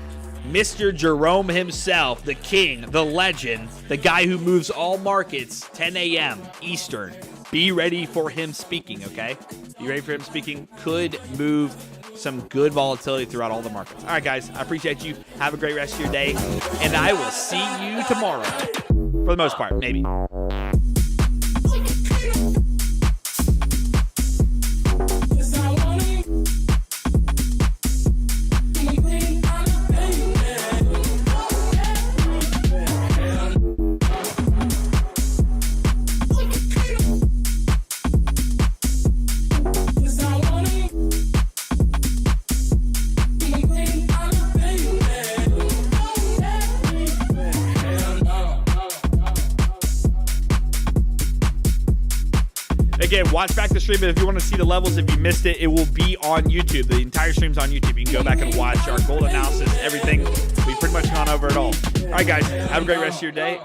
Mr. Jerome himself, the king, the legend, the guy who moves all markets, 10 a.m. Eastern. Be ready for him speaking, okay? Be ready for him speaking. Could move some good volatility throughout all the markets. All right, guys, I appreciate you. Have a great rest of your day. And I will see you tomorrow. For the most part, maybe. Again, watch back the stream, but if you want to see the levels, if you missed it, it will be on YouTube. The entire stream's on YouTube. You can go back and watch our gold analysis, everything. We've pretty much gone over it all. All right, guys, have a great rest of your day. And